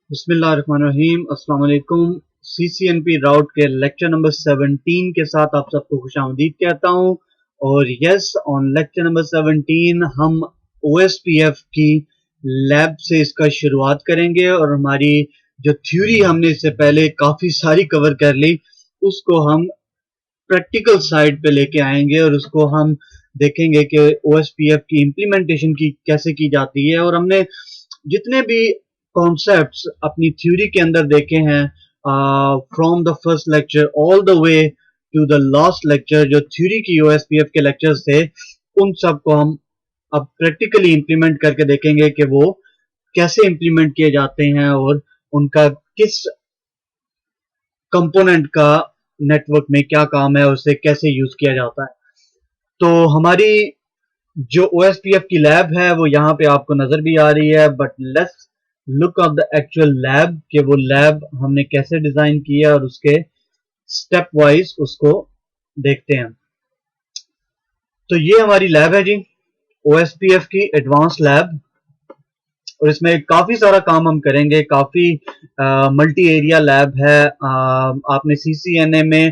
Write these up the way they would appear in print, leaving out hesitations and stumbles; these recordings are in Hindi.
बिस्मिल्लाहिर्रहमानिर्रहीम। अस्सलाम वालेकुम। CCNP राउट के लेक्चर नंबर 17 के साथ आप सबको खुशामदीद कहता हूँ। और यस, ऑन लेक्चर नंबर 17 हम OSPF की लैब से इसका शुरुआत करेंगे और हमारी जो थ्योरी हमने इससे पहले काफ़ी सारी कवर कर ली, उसको हम प्रैक्टिकल साइड पे लेके आएंगे और उसको हम देखेंगे कि OSPF की इम्प्लीमेंटेशन की कैसे की जाती है। और हमने जितने भी कॉन्सेप्ट्स अपनी थ्योरी के अंदर देखे हैं, from the first lecture all the way to the last lecture, जो थ्योरी की OSPF के लेक्चर्स थे, उन सब को हम अब प्रैक्टिकली इंप्लीमेंट करके देखेंगे कि वो कैसे इंप्लीमेंट किए जाते हैं और उनका किस कंपोनेंट का नेटवर्क में क्या काम है, उसे कैसे यूज किया जाता है। तो हमारी जो OSPF की लैब है वो यहाँ पे आपको नजर भी आ रही है, but let's look of the actual lab कि वो लैब हमने कैसे डिजाइन किया और उसके स्टेप वाइज उसको देखते हैं। तो ये हमारी लैब है जी, OSPF की एडवांस लैब, और इसमें काफी सारा काम हम करेंगे। काफी मल्टी एरिया लैब है। आपने CCNA में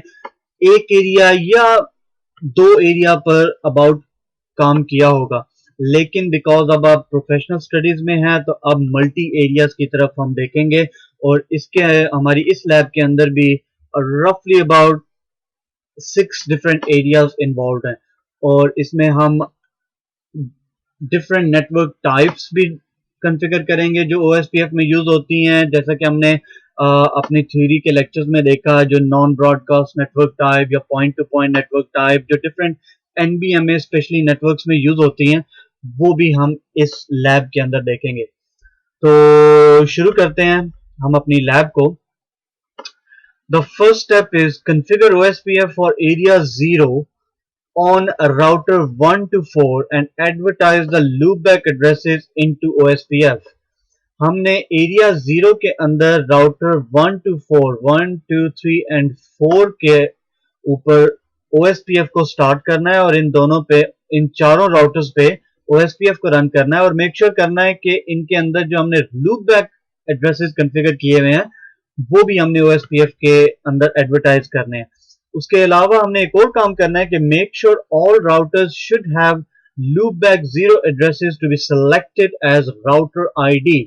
एक एरिया या दो एरिया पर अबाउट काम किया होगा, लेकिन बिकॉज अब आप प्रोफेशनल स्टडीज में हैं तो अब मल्टी एरियाज की तरफ हम देखेंगे। और इसके हमारी इस लैब के अंदर भी रफली अबाउट 6 डिफरेंट एरियाज इन्वॉल्व हैं, और इसमें हम डिफरेंट नेटवर्क टाइप्स भी कंफिगर करेंगे जो OSPF में यूज होती हैं। जैसा कि हमने अपनी थ्योरी के लेक्चर्स में देखा, जो नॉन ब्रॉडकास्ट नेटवर्क टाइप या point two point network type जो डिफरेंट NBMA स्पेशली नेटवर्क्स में यूज होती हैं, वो भी हम इस लैब के अंदर देखेंगे। तो शुरू करते हैं हम अपनी लैब को। The first step is configure OSPF for area 0 on a router 1 to 4 and advertise the loopback addresses into OSPF. हमने एरिया 0 के अंदर राउटर 1 to 4, 1, 2, 3 and 4 के ऊपर OSPF को स्टार्ट करना है, और इन दोनों पे, इन चारों राउटर्स पे OSPF को रन करना है, और मेक श्योर करना है कि इनके अंदर जो हमने लूपबैक एड्रेसेस कॉन्फ़िगर किए हुए हैं वो भी हमने OSPF के अंदर एडवर्टाइज करने हैं। उसके अलावा हमने एक और काम करना है कि make sure all routers should have loopback 0 addresses to be selected as router ID.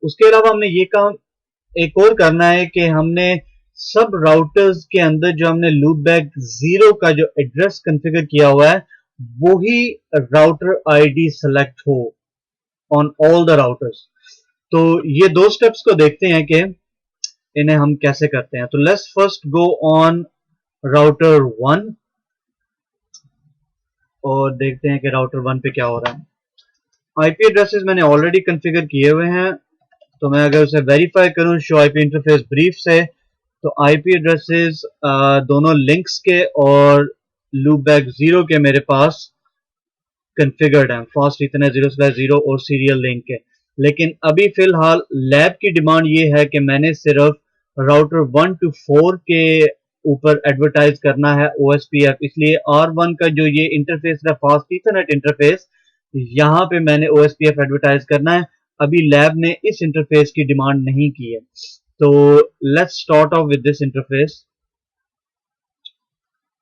उसके अलावा हमने ये काम एक और करना है कि हमने सब राउटर्स के अंदर जो हमने लूपबैक 0 का जो एड्रेस कॉन्फ़िगर किया हुआ है वो ही राउटर आईडी सेलेक्ट हो ऑन ऑल द राउटर्स। तो ये दो स्टेप्स को देखते हैं कि इन्हें हम कैसे करते हैं। तो let's first go on router 1 और देखते हैं कि राउटर 1 पे क्या हो रहा है। आईपी एड्रेसेस मैंने ऑलरेडी कॉन्फ़िगर किए हुए हैं, तो मैं अगर उसे वेरीफाई करूं शो आईपी इंटरफेस ब्रीफ से, तो आईपी एड्रेसेस दोनों लिंक्स के और लूपबैक 0 के मेरे पास कॉन्फ़िगर्ड हैं, फास्ट इथरनेट 0/0 और सीरियल लिंक के। लेकिन अभी फिलहाल लैब की डिमांड ये है कि मैंने सिर्फ राउटर 1 to 4 के ऊपर एडवर्टाइज करना है OSPF, इसलिए R1 का जो ये इंटरफेस है, फास्ट इथरनेट इंटरफेस, यहाँ पे मैंने OSPF एडवर्टाइज करना है। अभी लैब ने इस इंटरफेस की डिमांड नहीं की है। तो let's start of with this interface.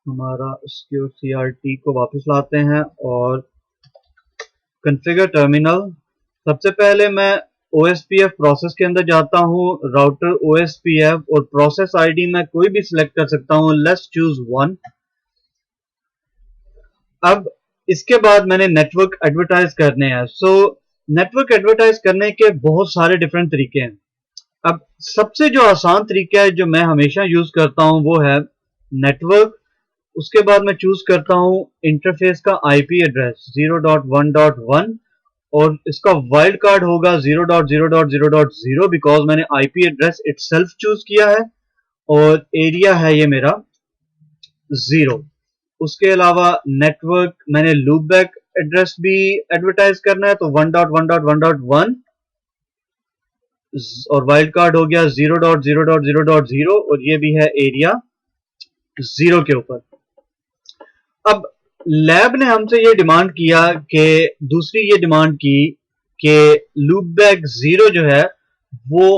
हमारा CRT को वापस लाते हैं और कॉन्फ़िगर टर्मिनल। सबसे पहले मैं OSPF प्रोसेस के अंदर जाता हूँ, राउटर OSPF, और प्रोसेस आईडी मैं कोई भी सिलेक्ट कर सकता हूँ। Let's choose 1। अब इसके बाद मैंने नेटवर्क एडवर्टाइज करने हैं। सो नेटवर्क एडवर्टाइज करने के बहुत सारे डिफरेंट तरीके हैं। अब सबसे जो आसान तरीका है जो मैं हमेशा यूज करता हूं वो है नेटवर्क। उसके बाद मैं चूज करता हूं इंटरफेस का आईपी एड्रेस 0.1.1, और इसका वाइल्ड कार्ड होगा 0.0.0.0 बिकॉज मैंने आईपी एड्रेस इटसेल्फ चूज किया है, और एरिया है ये मेरा 0। उसके अलावा नेटवर्क मैंने लूपबैक एड्रेस भी एडवर्टाइज करना है, तो 1.1.1.1, और वाइल्ड कार्ड हो गया 0.0.0.0, और ये भी है एरिया 0 के ऊपर। अब लैब ने हमसे ये डिमांड किया कि दूसरी ये डिमांड की कि लूपबैक 0 जो है वो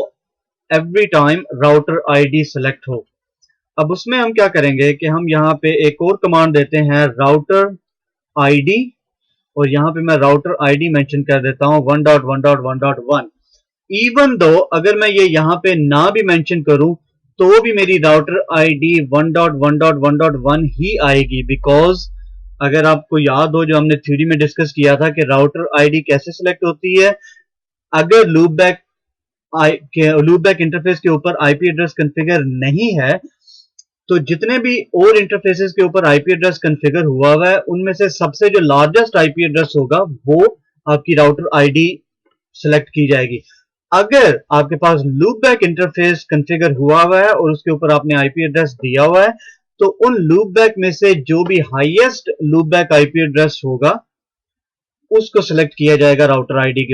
every time router ID select हो। अब उसमें हम क्या करेंगे कि हम यहाँ पे एक और कमांड देते हैं राउटर आईडी, और यहाँ पे मैं राउटर आईडी मेंशन कर देता हूँ 1.1.1.1। इवन दो अगर मैं ये यहाँ पे ना भी मेंशन करूं तो भी मेरी राउटर आईडी 1.1.1.1 ही आएगी, बिकॉज अगर आपको याद हो जो हमने थ्योरी में डिस्कस किया था कि राउटर आईडी कैसे सिलेक्ट होती है, अगर लूप बैक इंटरफेस के ऊपर आईपी एड्रेस कॉन्फ़िगर नहीं है तो जितने भी और इंटरफेसेस के ऊपर आईपी एड्रेस कॉन्फ़िगर हुआ है उनमें से सबसे जो लार्जेस्ट आईपी एड्रेस होगा वो आपकी राउटर आईडी सेलेक्ट की जाएगी। अगर आपके पास लूप बैक इंटरफेस कॉन्फ़िगर हुआ है और उसके ऊपर आपने आईपी एड्रेस दिया हुआ है तो उन लूप बैक में से जो भी highest loop back IP address होगा उसको सिलेक्ट किया जाएगा राउटर आईडी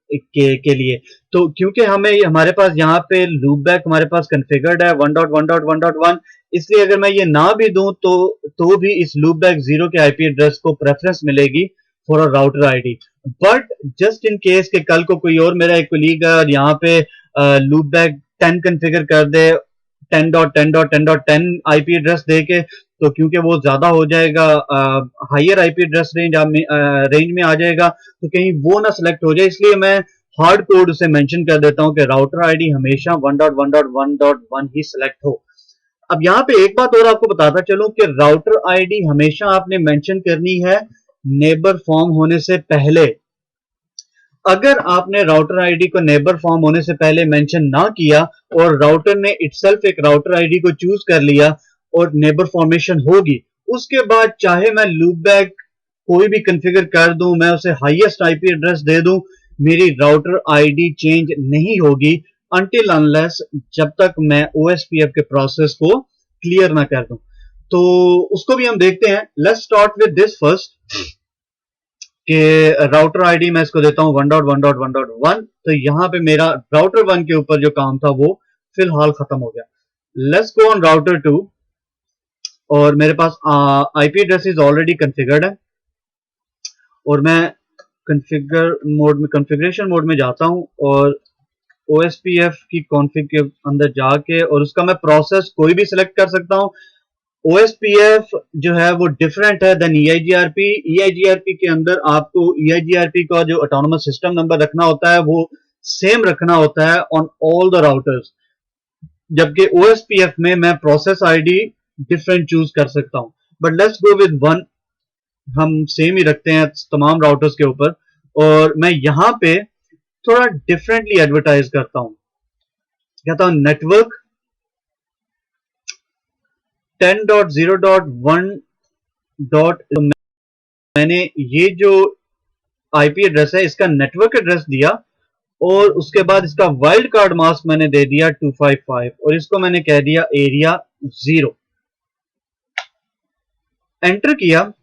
के लिए। तो क्योंकि हमें हमारे पास यहाँ पे लूप बैक हमारे पास कॉन्फ़िगर्ड है 1.1.1.1, इसलिए अगर मैं ये ना भी दूं तो भी इस लूप बैक 0 के आईपी एड्रेस को प्रेफरेंस मिलेगी for a router ID. But just in case के कल को कोई और मेरा एक कोलीग है और यहाँ पे लूप बैक 10 कॉन्फ़िगर कर दे 10.10.10.10 आईपी एड्रेस दे के, तो क्योंकि वो ज्यादा हो जाएगा, हायर आईपी एड्रेस रेंज में आ जाएगा, तो कहीं वो ना सिलेक्ट हो जाए, इसलिए मैं हार्ड कोड से मेंशन कर देता हूं कि राउटर आईडी हमेशा 1.1.1.1 ही सिलेक्ट हो। अब यहाँ पे एक बात और आपको बताता चलूं कि राउटर आईडी हमेशा आपने मेंशन करनी है नेबर फॉर्म होने से पहले। अगर आपने राउटर आईडी को नेबर फॉर्म होने से पहले मेंशन ना किया और राउटर ने इटसेल्फ एक राउटर आईडी को चूज कर लिया और नेबर फॉर्मेशन होगी, उसके बाद चाहे मैं लूप बैक कोई भी कॉन्फ़िगर कर दूं, मैं उसे हाईएस्ट आईपी एड्रेस दे दूं, मेरी राउटर आईडी चेंज नहीं होगी अनटिल अनलेस जब तक मैं ओएसपीएफ के प्रोसेस को क्लियर ना कर दूं। तो उसको भी हम देखते हैं। Let's start with this first कि राउटर आईडी मैं इसको देता हूं 1.1.1.1। तो यहां पे मेरा राउटर 1 के ऊपर जो काम था वो फिलहाल खत्म हो गया। लेट्स गो ऑन राउटर 2, और मेरे पास IP address is already configured है, और मैं कॉन्फ़िगरेशन मोड में जाता हूं और ओएसपीएफ की कॉन्फ़िग के अंदर जाके और उसका मैं प्रोसेस कोई भी सिलेक्ट कर सकता हूं। ओएसपीएफ जो है वो डिफरेंट है देन ईआईजीआरपी। ईआईजीआरपी के अंदर आपको ईआईजीआरपी का जो ऑटोनोमस सिस्टम नंबर रखना होता है वो सेम रखना होता है ऑन ऑल द राउटर्स, जबकि ओएसपीएफ में मैं प्रोसेस आईडी डिफरेंट चूज कर सकता हूं। But let's go with one, हम सेम ही रखते हैं तमाम राउटर्स के ऊपर, और मैं यहां पे थोड़ा डिफरेंटली एडवर्टाइज करता हूं। कहता हूं नेटवर्क 10.0.1. मैंने ये जो आईपी एड्रेस है इसका नेटवर्क एड्रेस दिया और उसके बाद इसका वाइल्ड कार्ड मास्क मैंने दे दिया 255 और इसको मैंने कह दिया एरिया 0। एंटर किया।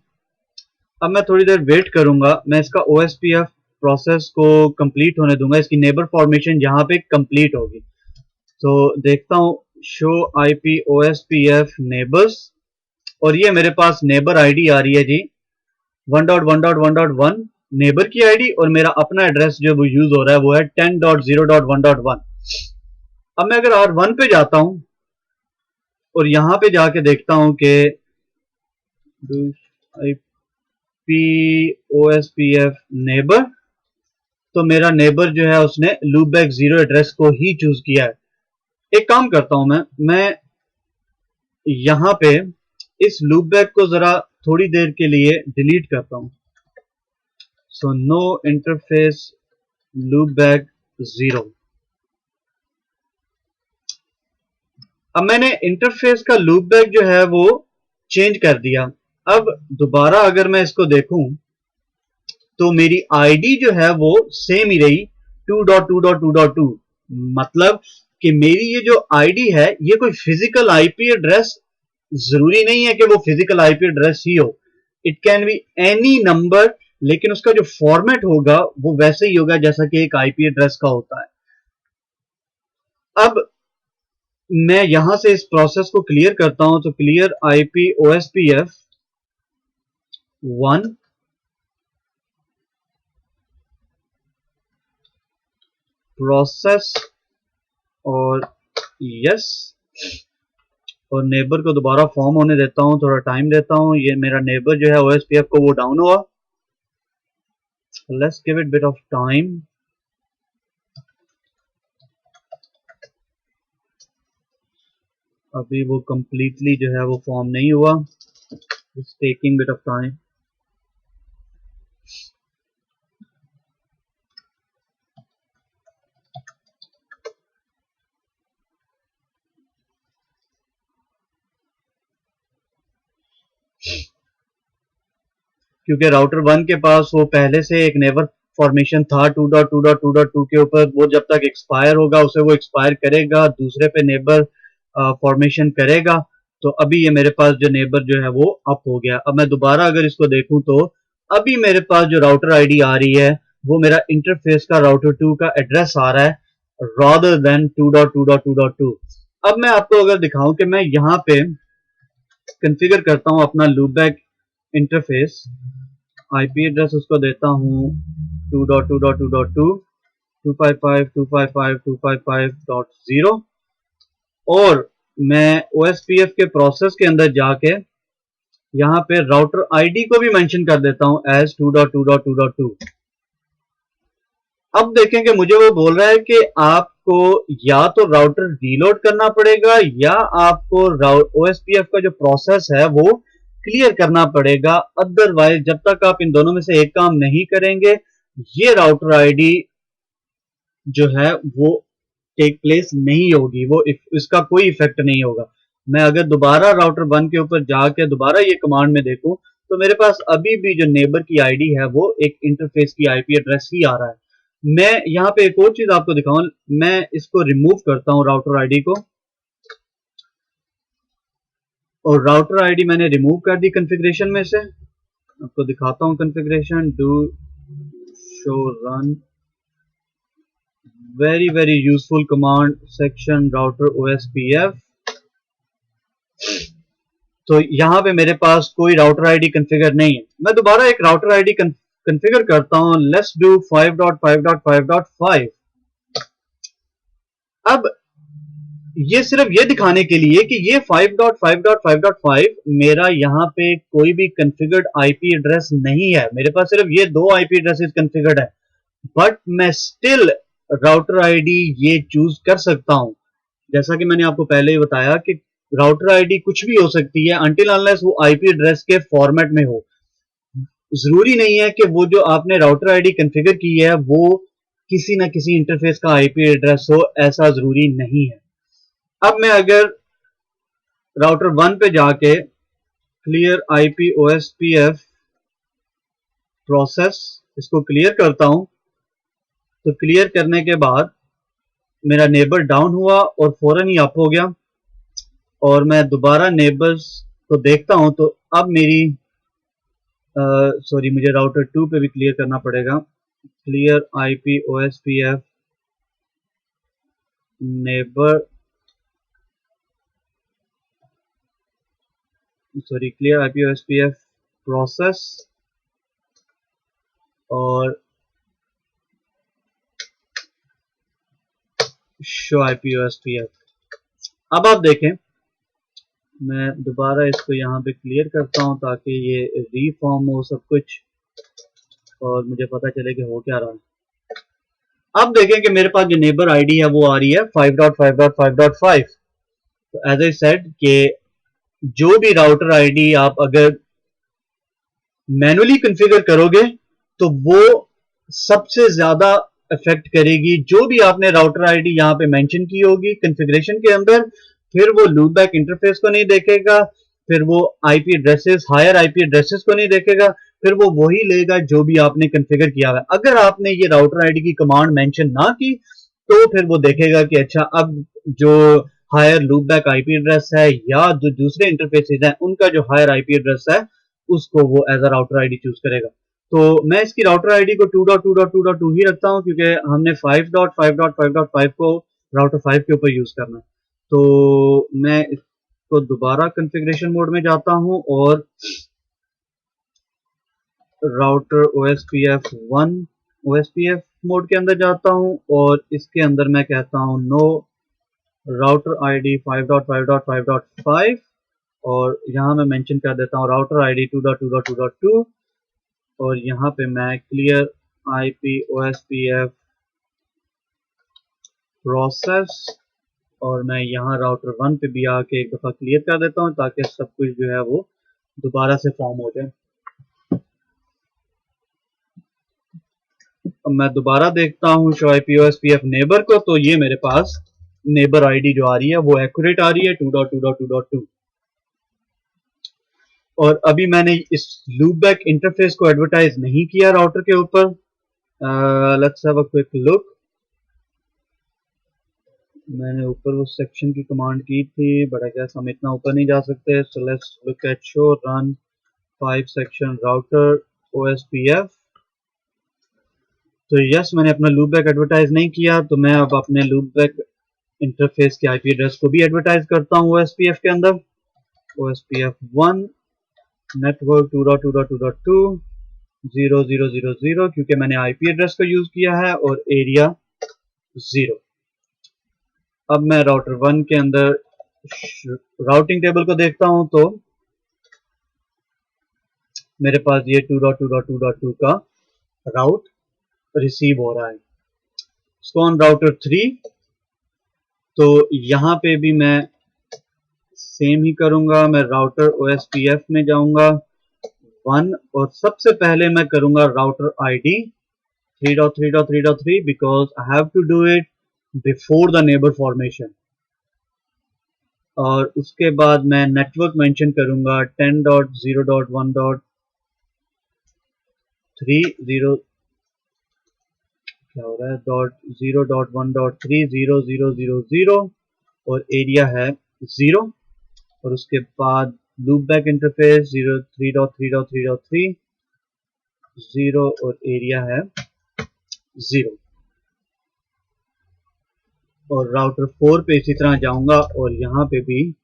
अब मैं थोड़ी देर वेट करूंगा, मैं इसका ओएसपीएफ प्रोसेस को कंप्लीट होने दूंगा, इसकी नेबर फॉर्मेशन यहां पे कंप्लीट होगी। तो देखता हूं शो आईपी ओएसपीएफ नेबर्स, और ये मेरे पास नेबर आईडी आ रही है जी 1.1.1.1 नेबर की आईडी, और मेरा अपना एड्रेस जो वो यूज हो रहा है वो है 10.0.1.1। अब मैं अगर R1 पे जाता हूं और यहां पे जाके देखता हूं कि आईपी ओएसपीएफ नेबर, तो मेरा नेबर जो है उसने लूपबैक 0 एड्रेस को ही चूज किया है। एक काम करता हूं मैं यहां पे इस लूपबैक को जरा थोड़ी देर के लिए डिलीट करता हूं। So no interface loopback 0। अब मैंने इंटरफेस का लूपबैक जो है वो चेंज कर दिया। अब दोबारा अगर मैं इसको देखूं तो मेरी आईडी जो है वो सेम ही रही 2.2.2.2। मतलब कि मेरी ये जो आईडी है ये कोई फिजिकल आईपी एड्रेस जरूरी नहीं है कि वो फिजिकल आईपी एड्रेस ही हो, it can be any number, लेकिन उसका जो फॉर्मेट होगा वो वैसे ही होगा जैसा कि एक आईपी एड्रेस का होता है। अब मैं यहां से इस प्रोसेस को क्लियर करता हूं, तो क्लियर आईपी ओएसपीएफ 1 प्रोसेस और यस, और नेबर को दोबारा फॉर्म होने देता हूँ, थोड़ा टाइम देता हूँ। ये मेरा नेबर जो है OSPF को वो डाउन हुआ, let's give it bit of time. अभी वो कंप्लीटली जो है वो फॉर्म नहीं हुआ, it's taking bit of time. क्योंकि राउटर 1 के पास वो पहले से एक नेबर फॉर्मेशन था 2.2.2.2 के ऊपर, वो जब तक एक्सपायर होगा उसे वो एक्सपायर करेगा, दूसरे पे नेबर फॉर्मेशन करेगा। तो अभी ये मेरे पास जो नेबर जो है वो अप हो गया। अब मैं दोबारा अगर इसको देखूं तो अभी मेरे पास जो राउटर आईडी आ रही है वो मेरा इंटरफेस का राउटर 2 का एड्रेस आ रहा है, rather than 2.2.2.2। अब मैं आपको अगर दिखाऊं कि मैं यहाँ पे कंफिगर करता हूं अपना लूपबैक इंटरफेस, आईपी एड्रेस उसको देता हूं 2.2.2.2 255.255.255.0 और मैं OSPF के प्रोसेस के अंदर जाके यहाँ पे राउटर आईडी को भी मेंशन कर देता हूं एज 2.2.2.2। अब देखें कि मुझे वो बोल रहा है कि आपको या तो राउटर रीलोड करना पड़ेगा या आपको OSPF का जो प्रोसेस है वो क्लियर करना पड़ेगा, अदरवाइज जब तक आप इन दोनों में से एक काम नहीं करेंगे ये राउटर आईडी जो है वो टेक प्लेस नहीं होगी, वो इसका कोई इफेक्ट नहीं होगा। मैं अगर दोबारा राउटर 1 के ऊपर जाके दोबारा ये कमांड में देखूं तो मेरे पास अभी भी जो नेबर की आईडी है वो एक इंटरफेस की आईपी एड्रेस ही आ रहा है। मैं यहाँ पे एक और चीज आपको दिखाऊं, मैं इसको रिमूव करता हूं राउटर आईडी को, और राउटर आईडी मैंने रिमूव कर दी कॉन्फ़िगरेशन में से। आपको दिखाता हूं configuration, do show run, very useful command section router OSPF। तो यहाँ पे मेरे पास कोई राउटर आईडी कॉन्फ़िगर नहीं है। मैं दोबारा एक राउटर आईडी कॉन्फ़िगर करता हूँ, लेट्स डू 5.5.5.5। अब ये सिर्फ ये दिखाने के लिए कि ये 5.5.5.5 मेरा यहाँ पे कोई भी कॉन्फ़िगर्ड आईपी एड्रेस नहीं है, मेरे पास सिर्फ ये दो आईपी एड्रेसेस कॉन्फ़िगर्ड है, बट मैं स्टिल राउटर आईडी ये चूज कर सकता हूं। जैसा कि मैंने आपको पहले ही बताया कि राउटर आईडी कुछ भी हो सकती है अनटिल अनलेस वो आईपी एड्रेस के फॉर्मेट में हो। जरूरी नहीं है कि वो जो आपने राउटर आईडी कॉन्फ़िगर की है वो किसी ना किसी इंटरफेस का आईपी एड्रेस हो, ऐसा जरूरी नहीं है। अब मैं अगर राउटर 1 पे जाके क्लियर आईपी OSPF प्रोसेस इसको क्लियर करता हूं, तो क्लियर करने के बाद मेरा नेबर डाउन हुआ और फौरन ही अप हो गया, और मैं दोबारा नेबर्स को देखता हूं तो अब मेरी सॉरी मुझे राउटर 2 पे भी क्लियर करना पड़ेगा, clear IP OSPF neighbour, sorry clear IP OSPF process और शो आईपी OSPF। अब आप देखें मैं दोबारा इसको यहाँ पे क्लियर करता हूँ ताकि ये रीफॉर्म हो सब कुछ और मुझे पता चले कि हो क्या रहा है। अब देखें कि मेरे पास जो नेबर आईडी है वो आ रही है 5.5.5.5। तो एज आई सेड कि जो भी राउटर आईडी आप अगर मैनुअली कॉन्फ़िगर करोगे तो वो सबसे ज्यादा इफेक्ट करेगी जो भी आपने राउटर आईडी यहाँ पे मेंशन की होगी कॉन्फ़िगरेशन के अंदर। फिर वो लूपबैक इंटरफेस को नहीं देखेगा, फिर वो IP addresses higher IP addresses को नहीं देखेगा, फिर वो वही लेगा जो भी आपने कॉन्फ़िगर किया है। अगर आपने ये राउटर आईडी की कमांड मेंशन ना की तो फिर वो देखेगा कि अच्छा अब जो हायर लूपबैक आईपी एड्रेस है या जो दूसरे इंटरफेसेस हैं उनका जो हायर आईपी एड्रेस है उसको वो as a router ID choose करेगा। तो मैं इसकी राउटर आईडी को 2.2.2.2 ही रखता हूं क्योंकि हमने 5.5.5.5 को राउटर 5 के ऊपर यूज करना है। तो मैं इसको दोबारा कॉन्फ़िगरेशन मोड में जाता हूं और राउटर OSPF मोड के अंदर जाता हूं और इसके अंदर मैं कहता हूं नो राउटर आईडी 5.5.5.5 और यहाँ मैं मेंशन कर देता हूँ राउटर आईडी 2.2.2.2 और यहाँ पे मैं क्लियर आईपी ओएसपीएफ प्रोसेस और मैं यहाँ राउटर 1 पे भी आके एक दफ़ा क्लियर कर देता हूँ ताकि सब कुछ जो है वो दोबारा से फॉर्म हो जाए। अब मैं दोबारा देखता हूँ शो आईपी ओएसपीएफ नेबर को, तो ये मेरे पास नेबर आईडी जो आ रही है वो एक्यूरेट आ रही है 2.2.2.2 और अभी मैंने इस लूपबैक इंटरफेस को एडवर्टाइज नहीं किया राउटर के ऊपर। Let's have a quick look. मैंने ऊपर वो सेक्शन की कमांड की थी बट आई गेस हम इतना ऊपर नहीं जा सकते, so let's look at show run 5 section router OSPF. तो यस, मैंने अपना लूपबैक एडवर्टाइज नहीं किया, तो मैं अब अपने लूपबैक इंटरफेस के आईपी एड्रेस को भी एडवर्टाइज करता हूँ ओएसपीएफ के अंदर। ओएसपीएफ 1 नेटवर्क 2.2.2.2 0000 क्योंकि मैंने आईपी एड्रेस को यूज किया है और एरिया 0। अब मैं राउटर 1 के अंदर राउटिंग टेबल को देखता हूं तो मेरे पास ये 2.2.2.2 का राउट रिसीव हो रहा है। इसको ऑन राउटर 3 तो यहाँ पे भी मैं सेम ही करूंगा। मैं राउटर ओएसपीएफ में जाऊंगा 1 और सबसे पहले मैं करूंगा router ID 3.3.3.3 because I have to do it before the neighbor formation। और उसके बाद मैं नेटवर्क मेंशन करूंगा 10.0.1.30 क्या हो रहा है .0.1.30000 और एरिया है 0 और उसके बाद लूपबैक इंटरफेस 03.3.3.3 0 और एरिया है 0 और राउटर 4 पे इसी तरह जाऊंगा और यहाँ पे भी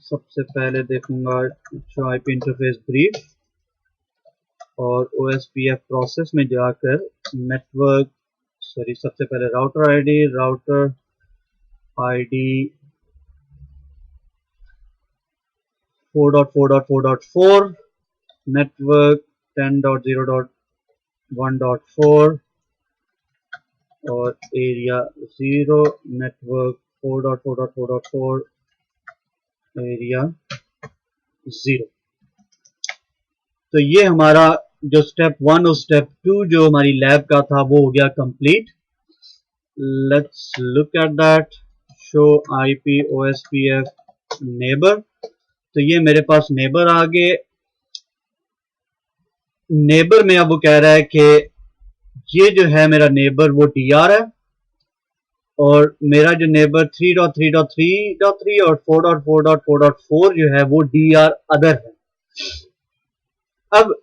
सबसे पहले देखूंगा जो आईपी इंटरफेस ब्रीफ और ओएसपीएफ प्रोसेस में जाकर नेटवर्क सबसे पहले राउटर आईडी 4.4.4.4 नेटवर्क 10.0.1.4 और एरिया 0 नेटवर्क 4.4.4.4 एरिया 0। तो ये हमारा जो स्टेप 1 और स्टेप 2 जो हमारी लैब का था वो हो गया complete. Let's look at that. Show IP OSPF neighbour. तो ये मेरे पास नेबर आ गए। नेबर में अब वो कह रहा है कि ये जो है मेरा नेबर वो डीआर है और मेरा जो नेबर 3.3.3.3 और 4.4.4.4 जो है वो डीआर अदर है। अब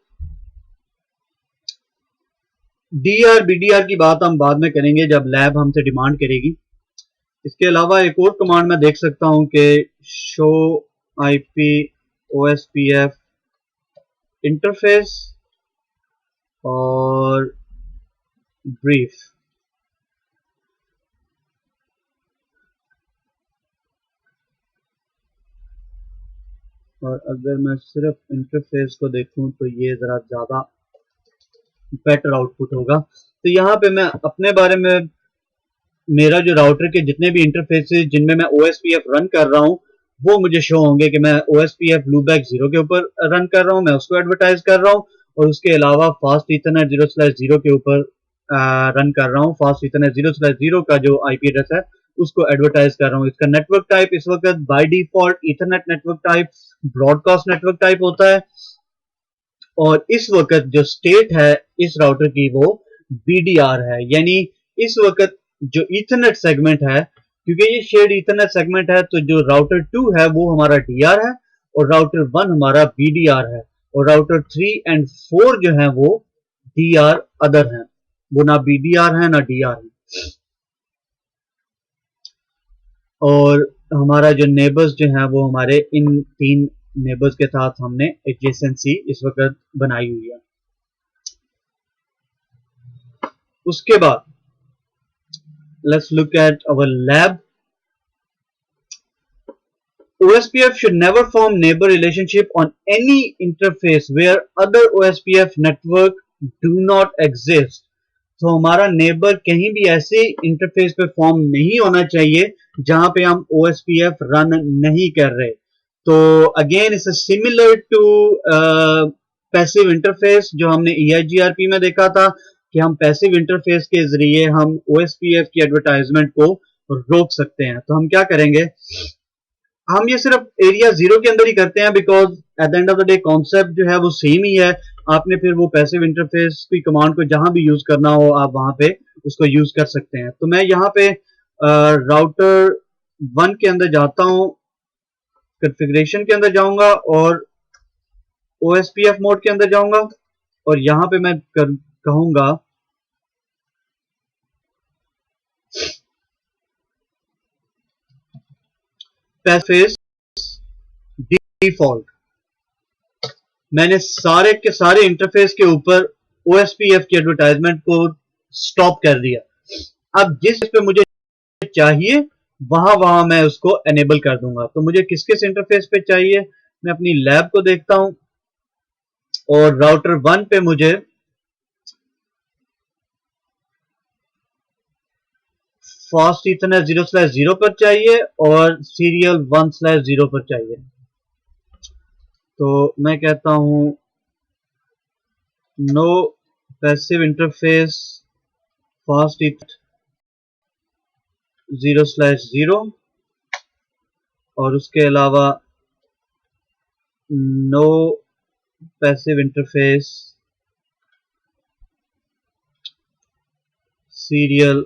डीआर बीडीआर की बात हम बाद में करेंगे जब लैब हमसे डिमांड करेगी। इसके अलावा एक और कमांड मैं देख सकता हूं कि शो आईपी ओएसपीएफ इंटरफेस और ब्रीफ। और अगर मैं सिर्फ इंटरफेस को देखूं तो ये जरा ज्यादा बेटर आउटपुट होगा। तो यहाँ पे मैं अपने बारे में मेरा जो राउटर के जितने भी इंटरफेसेस जिनमें मैं ओएसपीएफ रन कर रहा हूँ वो मुझे शो होंगे कि मैं ओएसपीएफ लूपबैक 0 के ऊपर रन कर रहा हूँ, मैं उसको एडवर्टाइज कर रहा हूँ और उसके अलावा फास्ट ईथरनेट 0/0 के ऊपर रन कर रहा हूँ। फास्ट ईथरनेट 0/0 का जो आईपी एड्रेस है उसको एडवर्टाइज कर रहा हूँ। इसका नेटवर्क टाइप इस वक्त by default Ethernet network type broadcast network type होता है और इस वक्त जो स्टेट है इस राउटर की वो बीडीआर है। यानी इस वक्त जो ईथरनेट सेगमेंट है, क्योंकि ये शेयर्ड ईथरनेट सेगमेंट है, तो जो राउटर 2 है वो हमारा डीआर है और राउटर 1 हमारा बीडीआर है और राउटर 3 एंड 4 जो है वो डीआर अदर है, वो ना बीडीआर है ना डीआर है। और हमारा जो नेबर्स जो है वो हमारे इन 3 नेबर्स के साथ हमने एडजेसेंसी इस वक्त बनाई हुई है। उसके बाद let's look at our lab. OSPF should never form neighbor relationship on any interface where other OSPF network do not exist. तो हमारा नेबर कहीं भी ऐसे इंटरफेस पे फॉर्म नहीं होना चाहिए जहां पे हम OSPF रन नहीं कर रहे. तो again it's similar to passive interface जो हमने EIGRP में देखा था कि हम पैसिव इंटरफेस के जरिए हम OSPF की एडवर्टाइजमेंट को रोक सकते हैं. तो हम क्या करेंगे, हम ये सिर्फ एरिया 0 के अंदर ही करते हैं because at the end of the day concept जो है वो सेम ही है. आपने फिर वो पैसिव इंटरफेस की कमांड को जहां भी यूज करना हो आप वहां पे उसको यूज कर सकते हैं. तो मैं यहाँ पे राउटर 1 के अंदर जाता हूं, कॉन्फ़िगरेशन के अंदर जाऊंगा और OSPF मोड के अंदर जाऊंगा और यहां पे मैं कहूंगा पैसिव डिफॉल्ट. मैंने सारे के सारे इंटरफेस के ऊपर OSPF की एडवर्टाइजमेंट को स्टॉप कर दिया. अब जिस पे मुझे चाहिए वहां वहां मैं उसको एनेबल कर दूंगा. तो मुझे किस किस इंटरफेस पे चाहिए, मैं अपनी लैब को देखता हूं और राउटर 1 पे मुझे फास्ट इथरनेट 0/0 पर चाहिए और सीरियल 1/0 पर चाहिए. तो मैं कहता हूं no passive interface fast Ethernet 0/0 और उसके अलावा नो पैसिव इंटरफेस सीरियल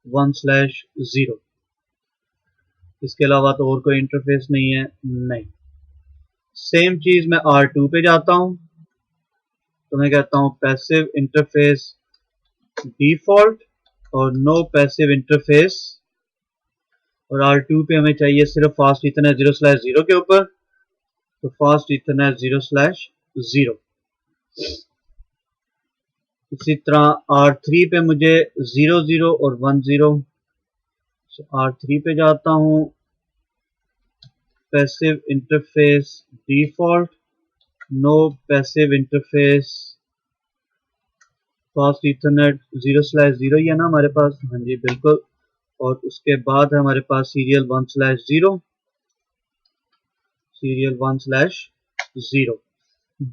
1/0. इसके अलावा तो और कोई इंटरफेस नहीं है. नहीं, सेम चीज मैं R2 पे जाता हूं तो मैं कहता हूं पैसिव इंटरफेस डिफॉल्ट और नो पैसिव इंटरफेस, और R2 पे हमें चाहिए सिर्फ फास्ट इथरनेट 0/0 के ऊपर, तो फास्ट इथरनेट 0/0. इसी तरह R3 पे मुझे 00 और 10. R3 पे जाता हूं passive interface default no passive interface fast Ethernet 0/0 ही है ना हमारे पास. हाँ जी बिल्कुल. और उसके बाद है हमारे पास serial 1/0, serial 1/0.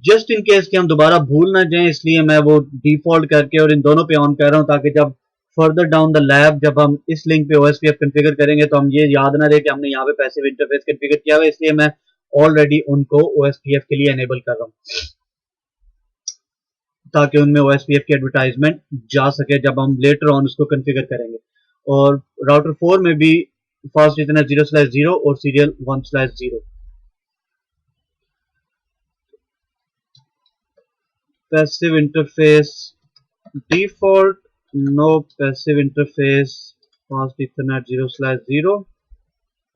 Just in case कि हम दोबारा भूल ना जाएं इसलिए मैं वो डिफॉल्ट करके और इन दोनों पे ऑन कर रहा हूं ताकि जब फर्दर डाउन द लैब जब हम इस लिंक पे OSPF कॉन्फ़िगर करेंगे तो हम ये याद ना रहे कि हमने यहाँ पे पैसिव इंटरफेस कॉन्फ़िगर किया हुआ है. इसलिए मैं ऑलरेडी उनको OSPF के लिए एनेबल कर रहा हूँ ताकि उनमें OSPF की एडवर्टाइजमेंट जा सके जब हम लेटर ऑन उसको कॉन्फ़िगर करेंगे. और राउटर 4 में भी फास्ट इथरनेट 0/0 और serial 1/0. Passive interface default no passive interface fast Ethernet 0/0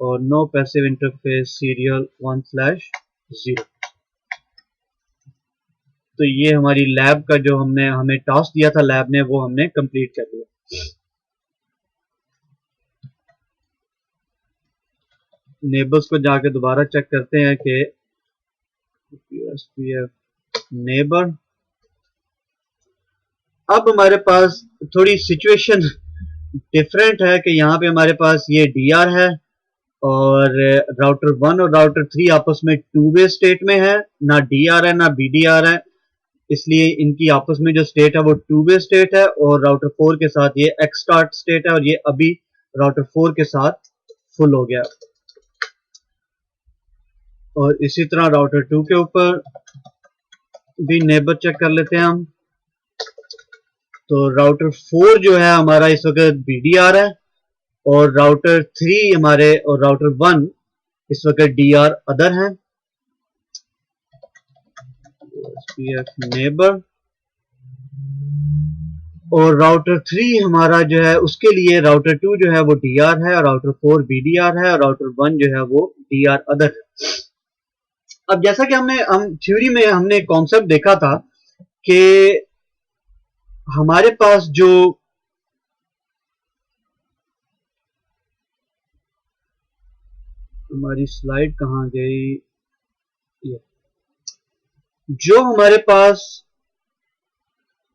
और नो पैसिव इंटरफेस सीरियल 1/0. तो ये हमारी लैब का जो हमें टास्क दिया था लैब ने वो हमने कंप्लीट कर लिया. नेबर्स को जाके दोबारा चेक करते हैं कि OSPF नेबर. अब हमारे पास थोड़ी सिचुएशन डिफरेंट है कि यहाँ पे हमारे पास ये DR है और राउटर 1 और राउटर 3 आपस में 2 वे स्टेट में है, ना DR है ना BDR है. इसलिए इनकी आपस में जो स्टेट है वो 2 वे स्टेट है और राउटर 4 के साथ ये X स्टार्ट स्टेट है और ये अभी राउटर 4 के साथ फुल हो गया. और इसी तरह राउटर 2 के ऊपर भी नेबर चेक कर लेते हैं हम. तो राउटर 4 जो है हमारा इस वक्त BDR है और राउटर 3 हमारे और राउटर 1 इस वक्त DR अदर है. नेबर और राउटर 3 हमारा जो है उसके लिए राउटर 2 जो है वो DR है और राउटर 4 BDR है और राउटर 1 जो है वो DR अदर है. अब जैसा कि हम थ्योरी में हमने कॉन्सेप्ट देखा था कि हमारे पास जो हमारी स्लाइड कहाँ गई? ये जो हमारे पास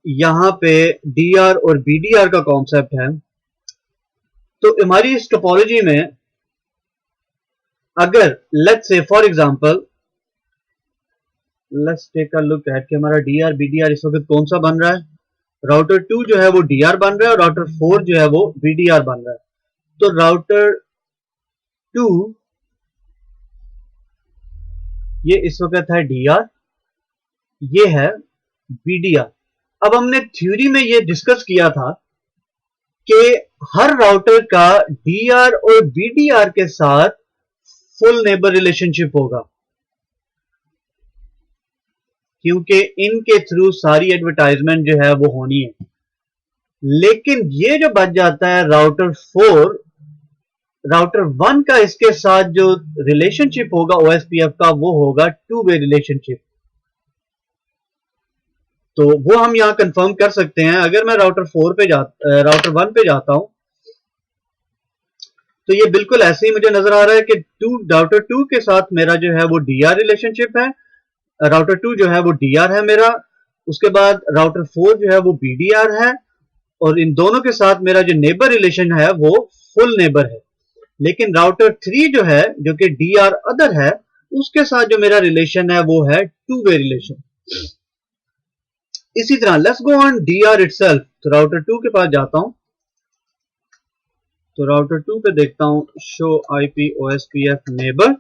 यहाँ पे डीआर और बीडीआर का कॉन्सेप्ट है, तो हमारी इस टोपोलॉजी में अगर let's say for example let's take a look at कि हमारा डीआर बीडीआर इस वक्त कौन सा बन रहा है। राउटर 2 जो है वो डीआर बन रहा है और राउटर 4 जो है वो बीडीआर बन रहा है। तो राउटर 2 ये इस वक्त है डीआर, ये है बीडीआर। अब हमने थ्योरी में ये डिस्कस किया था कि हर राउटर का डीआर और बीडीआर के साथ फुल नेबर रिलेशनशिप होगा, क्योंकि इनके थ्रू सारी एडवर्टाइजमेंट जो है वो होनी है। लेकिन ये जो बच जाता है राउटर 4, राउटर 1 का इसके साथ जो रिलेशनशिप होगा ओएसपीएफ का, वो होगा टू वे रिलेशनशिप। तो वो हम यहां कंफर्म कर सकते हैं। अगर मैं राउटर 1 पे जाता हूं, तो ये बिल्कुल ऐसे ही मुझे नजर आ रहा है कि राउटर 2 के साथ मेरा जो है वो डीआर रिलेशनशिप है, राउटर 2 जो है वो डीआर है मेरा, उसके बाद राउटर 4 जो है वो बीडीआर है, और इन दोनों के साथ मेरा जो नेबर रिलेशन है वो फुल नेबर है। लेकिन राउटर 3 जो है, जो कि डीआर अदर है, उसके साथ जो मेरा रिलेशन है वो है टू वे रिलेशन। इसी तरह let's go on DR itself. तो राउटर 2 के पास जाता हूं, तो राउटर 2 पे देखता हूं show IP OSPF neighbour.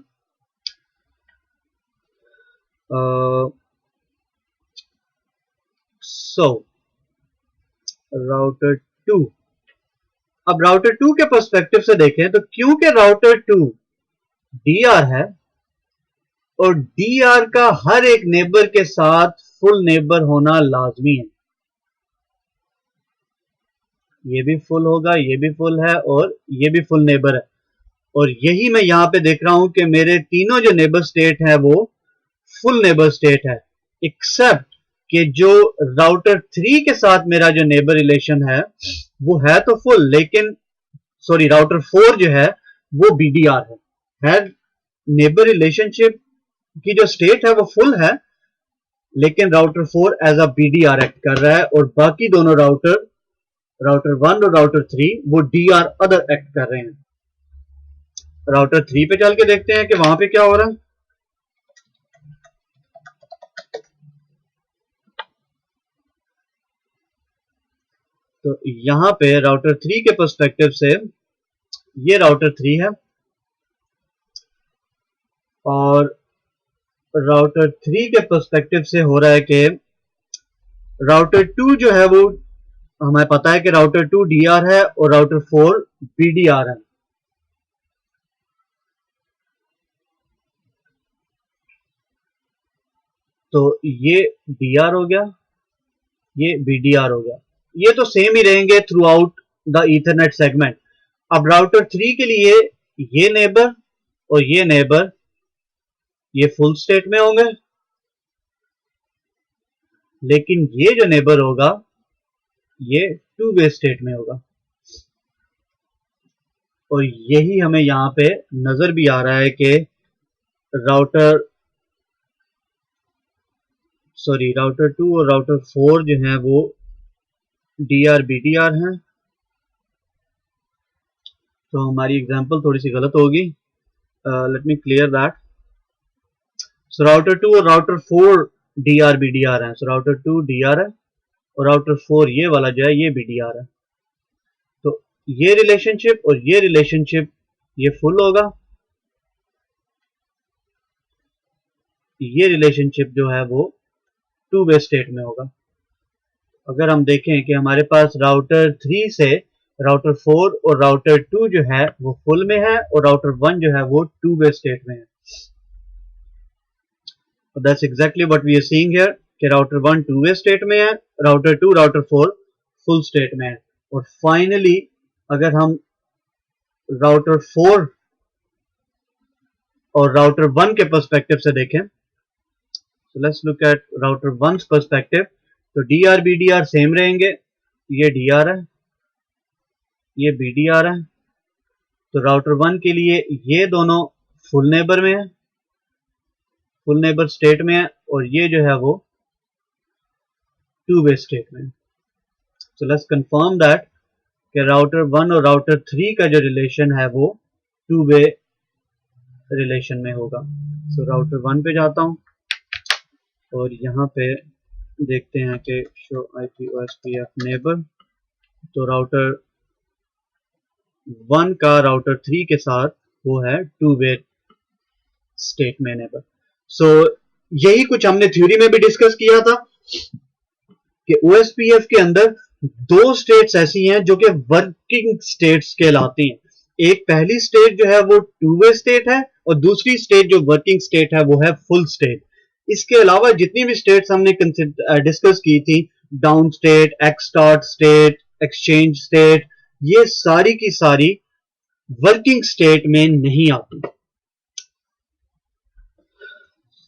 So router 2, अब राउटर 2 के पर्सपेक्टिव से देखें तो क्योंकि राउटर 2 डीआर है और डीआर का हर एक नेबर के साथ फुल नेबर होना लाजमी है, ये भी फुल होगा, ये भी फुल है और ये भी फुल नेबर है। और यही मैं यहां पे देख रहा हूं कि मेरे तीनों जो नेबर स्टेट है वो फुल नेबर स्टेट है, एक्सेप्ट कि जो राउटर 3 के साथ मेरा जो नेबर रिलेशन है वो है तो फुल, लेकिन सॉरी राउटर 4 जो है वो बीडीआर है नेबर रिलेशनशिप की जो स्टेट है वो फुल है, लेकिन router 4 as a BDR act कर रहा है, और बाकी दोनों राउटर 1 और राउटर 3 वो डीआर अदर एक्ट कर रहे हैं। राउटर 3 पे चल के देखते हैं कि वहां पे क्या हो रहा है। तो यहां पे राउटर 3 के पर्सपेक्टिव से ये राउटर 3 है, और राउटर 3 के पर्सपेक्टिव से हो रहा है कि राउटर 2 जो है वो हमें पता है कि राउटर 2 डीआर है और राउटर 4 बीडीआर है। तो ये डीआर हो गया, ये बीडीआर हो गया, ये तो सेम ही रहेंगे through out the Ethernet segment. अब राउटर 3 के लिए ये नेबर और ये नेबर ये फुल स्टेट में होंगे, लेकिन ये जो नेबर होगा ये टू वे स्टेट में होगा। और यही हमें यहां पे नजर भी आ रहा है कि राउटर 2 और राउटर 4 जो हैं वो डीआर बीडीआर हैं। तो हमारी एग्जांपल थोड़ी सी गलत होगी, let me clear that. So router 2 और राउटर 4 डीआर बीडीआर हैं। सो राउटर 2 डीआर है और राउटर 4 ये वाला जो है ये बीडीआर है। तो ये रिलेशनशिप और ये रिलेशनशिप ये फुल होगा, ये रिलेशनशिप जो है वो टू वे स्टेट में होगा। अगर हम देखें कि हमारे पास राउटर 3 से राउटर 4 और राउटर 2 जो है वो फुल में है और राउटर 1 जो है वो टू वे स्टेट में है। That's exactly what we are seeing here कि राउटर 1 टू वे स्टेट में है, राउटर 2 राउटर 4 फुल स्टेट में है। और फाइनली अगर हम राउटर 4 और राउटर 1 के पर्सपेक्टिव से देखें, so let's look at router 1's perspective, तो डीआर बीडीआर सेम रहेंगे, ये डीआर है ये बीडीआर है। तो राउटर 1 के लिए ये दोनों फुल नेबर में है, फुल नेबर स्टेट में है, और ये जो है वो टू वे स्टेट में है। सो लेट्स कंफर्म दैट कि राउटर 1 और राउटर 3 का जो रिलेशन है वो टू वे रिलेशन में होगा। सो राउटर 1 पे जाता हूँ और यहाँ पे देखते हैं कि शो IP OSPF नेबर, तो राउटर 1 का राउटर 3 के साथ वो है टू वे स्टेट में नेबर। सो यही कुछ हमने थ्योरी में भी डिस्कस किया था कि OSPF के अंदर दो स्टेट्स ऐसी हैं जो कि वर्किंग स्टेट्स कहलाती हैं। एक पहली स्टेट जो है वो टू वे स्टेट है और दूसरी स्टेट जो वर्किंग स्टेट है वो है फुल स्टेट। इसके अलावा जितनी भी स्टेट्स हमने डिस्कस की थी, down state, exstart state, exchange state, ये सारी की सारी वर्किंग स्टेट में नहीं आती।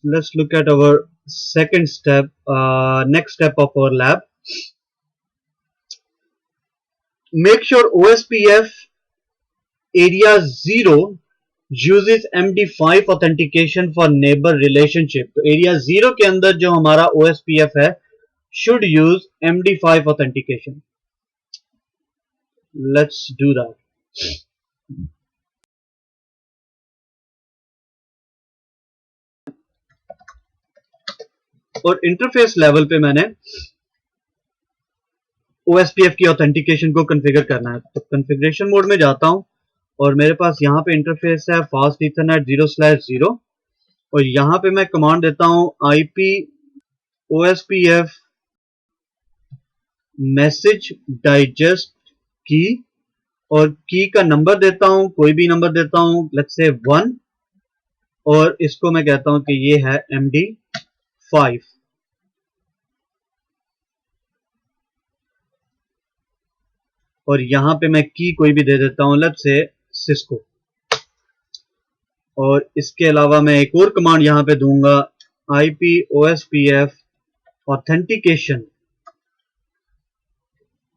Let's look at our second step, next step of our lab. Make sure OSPF area 0 uses MD5 authentication for neighbor relationship. तो area 0 के अंदर जो हमारा OSPF है should use MD5 authentication. Let's do that. और इंटरफेस लेवल पे मैंने OSPF की ऑथेंटिकेशन को कॉन्फ़िगर करना है। तो कॉन्फ़िगरेशन मोड में जाता हूं और मेरे पास यहाँ पे इंटरफेस है फास्ट ईथरनेट 0/0 और यहाँ पे मैं कमांड देता हूँ IP OSPF मैसेज डाइजेस्ट की, और की का नंबर देता हूँ, कोई भी नंबर देता हूँ, लेट्स से 1, और इसको मैं कहता हूँ कि ये है MD5। और यहाँ पे मैं की कोई भी दे देता हूँ, लेट्स से सिस्को। और इसके अलावा मैं एक और कमांड यहाँ पे दूंगा IP OSPF ऑथेंटिकेशन,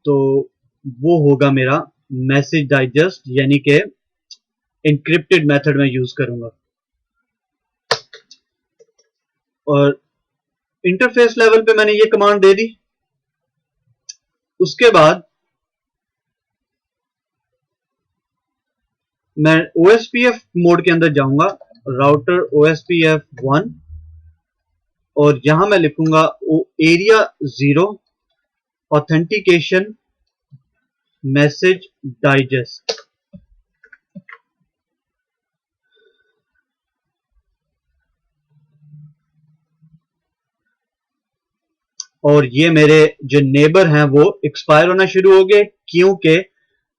तो वो होगा मेरा मैसेज डाइजेस्ट, यानी कि इंक्रिप्टेड मेथड में यूज करूंगा। और इंटरफेस लेवल पे मैंने ये कमांड दे दी। उसके बाद मैं OSPF मोड के अंदर जाऊंगा, राउटर OSPF 1, और यहां मैं लिखूंगा एरिया 0 ऑथेंटिकेशन मैसेज डाइजेस्ट। और ये मेरे जो नेबर हैं वो एक्सपायर होना शुरू हो गए, क्योंकि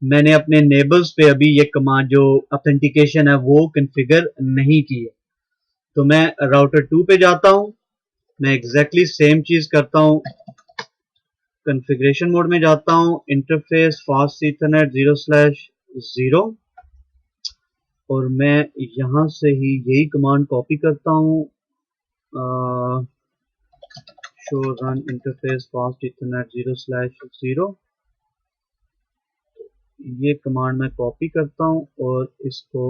मैंने अपने नेबर्स पे अभी ये कमांड जो ऑथेंटिकेशन है वो कॉन्फ़िगर नहीं की है। तो मैं राउटर 2 पे जाता हूं, मैं एग्जैक्टली सेम चीज करता हूं, कॉन्फ़िगरेशन मोड में जाता हूं, इंटरफेस फास्ट ईथरनेट 0/0, और मैं यहां से ही यही कमांड कॉपी करता हूं, show run interface fast Ethernet 0/0। ये कमांड मैं कॉपी करता हूं और इसको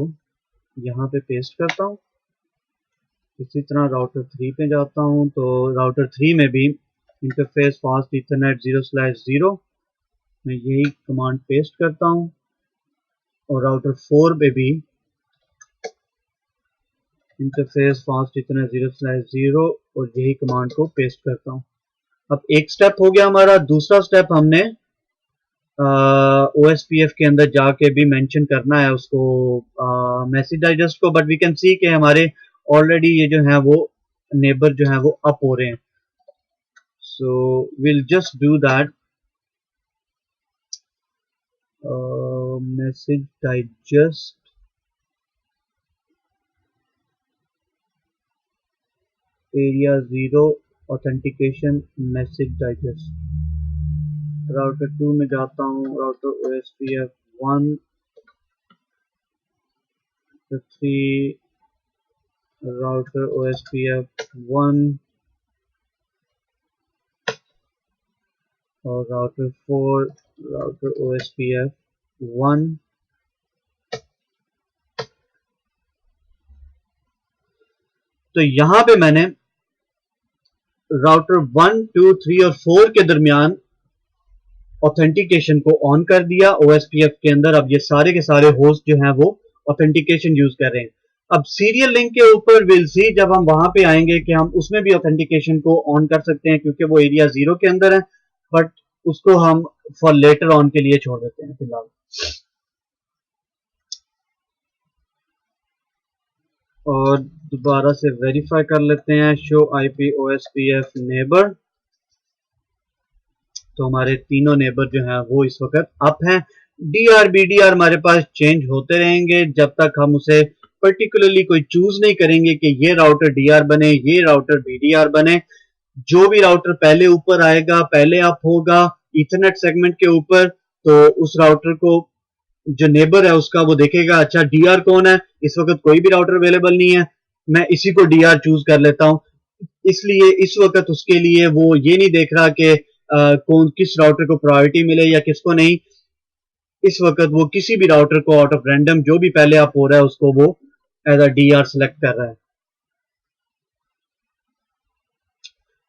यहाँ पे पेस्ट करता हूं। इसी तरह राउटर 3 पे जाता हूं, तो राउटर 3 में भी इंटरफेस फास्ट ईथरनेट 0/0 मैं यही कमांड पेस्ट करता हूं, और राउटर 4 पे भी इंटरफेस फास्ट ईथरनेट 0/0 और यही कमांड को पेस्ट करता हूं। अब एक स्टेप हो गया हमारा। दूसरा स्टेप हमने OSPF के अंदर जाके भी मेंशन करना है उसको, मैसेज डाइजेस्ट को, बट वी कैन सी कि हमारे ऑलरेडी ये जो है वो नेबर जो है वो अप हो रहे हैं। So will just do that, message digest area 0 authentication message digest. Router 2 में जाता हूँ, राउटर OSPF 1, 3, राउटर OSPF 1 और राउटर 4, राउटर OSPF 1, तो यहां पे मैंने राउटर 1, 2, 3 और 4 के दरमियान ऑथेंटिकेशन को ऑन कर दिया OSPF के अंदर। अब ये सारे के सारे होस्ट जो हैं वो ऑथेंटिकेशन यूज कर रहे हैं। अब सीरियल लिंक के ऊपर विल सी जब हम वहां पे आएंगे कि हम उसमें भी ऑथेंटिकेशन को ऑन कर सकते हैं, क्योंकि वो एरिया 0 के अंदर है, बट उसको हम फॉर लेटर ऑन के लिए छोड़ देते हैं फिलहाल। और दोबारा से वेरीफाई कर लेते हैं, शो IP OSPF नेबर। तो हमारे तीनों नेबर जो हैं वो इस वक्त अप हैं। DR BDR हमारे पास चेंज होते रहेंगे जब तक हम उसे पर्टिकुलरली कोई चूज नहीं करेंगे कि ये राउटर DR बने, ये राउटर BDR बने। जो भी राउटर पहले ऊपर आएगा, पहले अप होगा इथरनेट सेगमेंट के ऊपर, तो उस राउटर को जो नेबर है उसका वो देखेगा, अच्छा DR कौन है, इस वक्त कोई भी राउटर अवेलेबल नहीं है, मैं इसी को DR चूज कर लेता हूं। इसलिए इस वक्त उसके लिए वो ये नहीं देख रहा कि कौन किस राउटर को प्रायोरिटी मिले या किसको नहीं। इस वक्त वो किसी भी राउटर को आउट ऑफ रैंडम जो भी पहले अप हो रहा है उसको वो एज अ DR सेलेक्ट कर रहा है।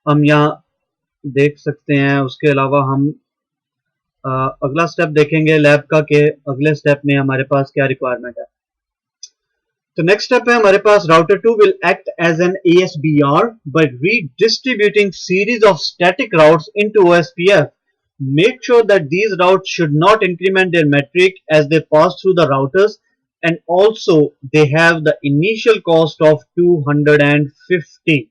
हम यहाँ देख सकते हैं। उसके अलावा हम अगला स्टेप देखेंगे लैब का कि अगले स्टेप में हमारे पास क्या रिक्वायरमेंट है। तो नेक्स्ट स्टेप है हमारे पास, router 2 will act as an ASBR by redistributing series of static routes into OSPF. Make sure that these routes should not increment their metric as they pass through the routers, and also they have the initial cost of 250.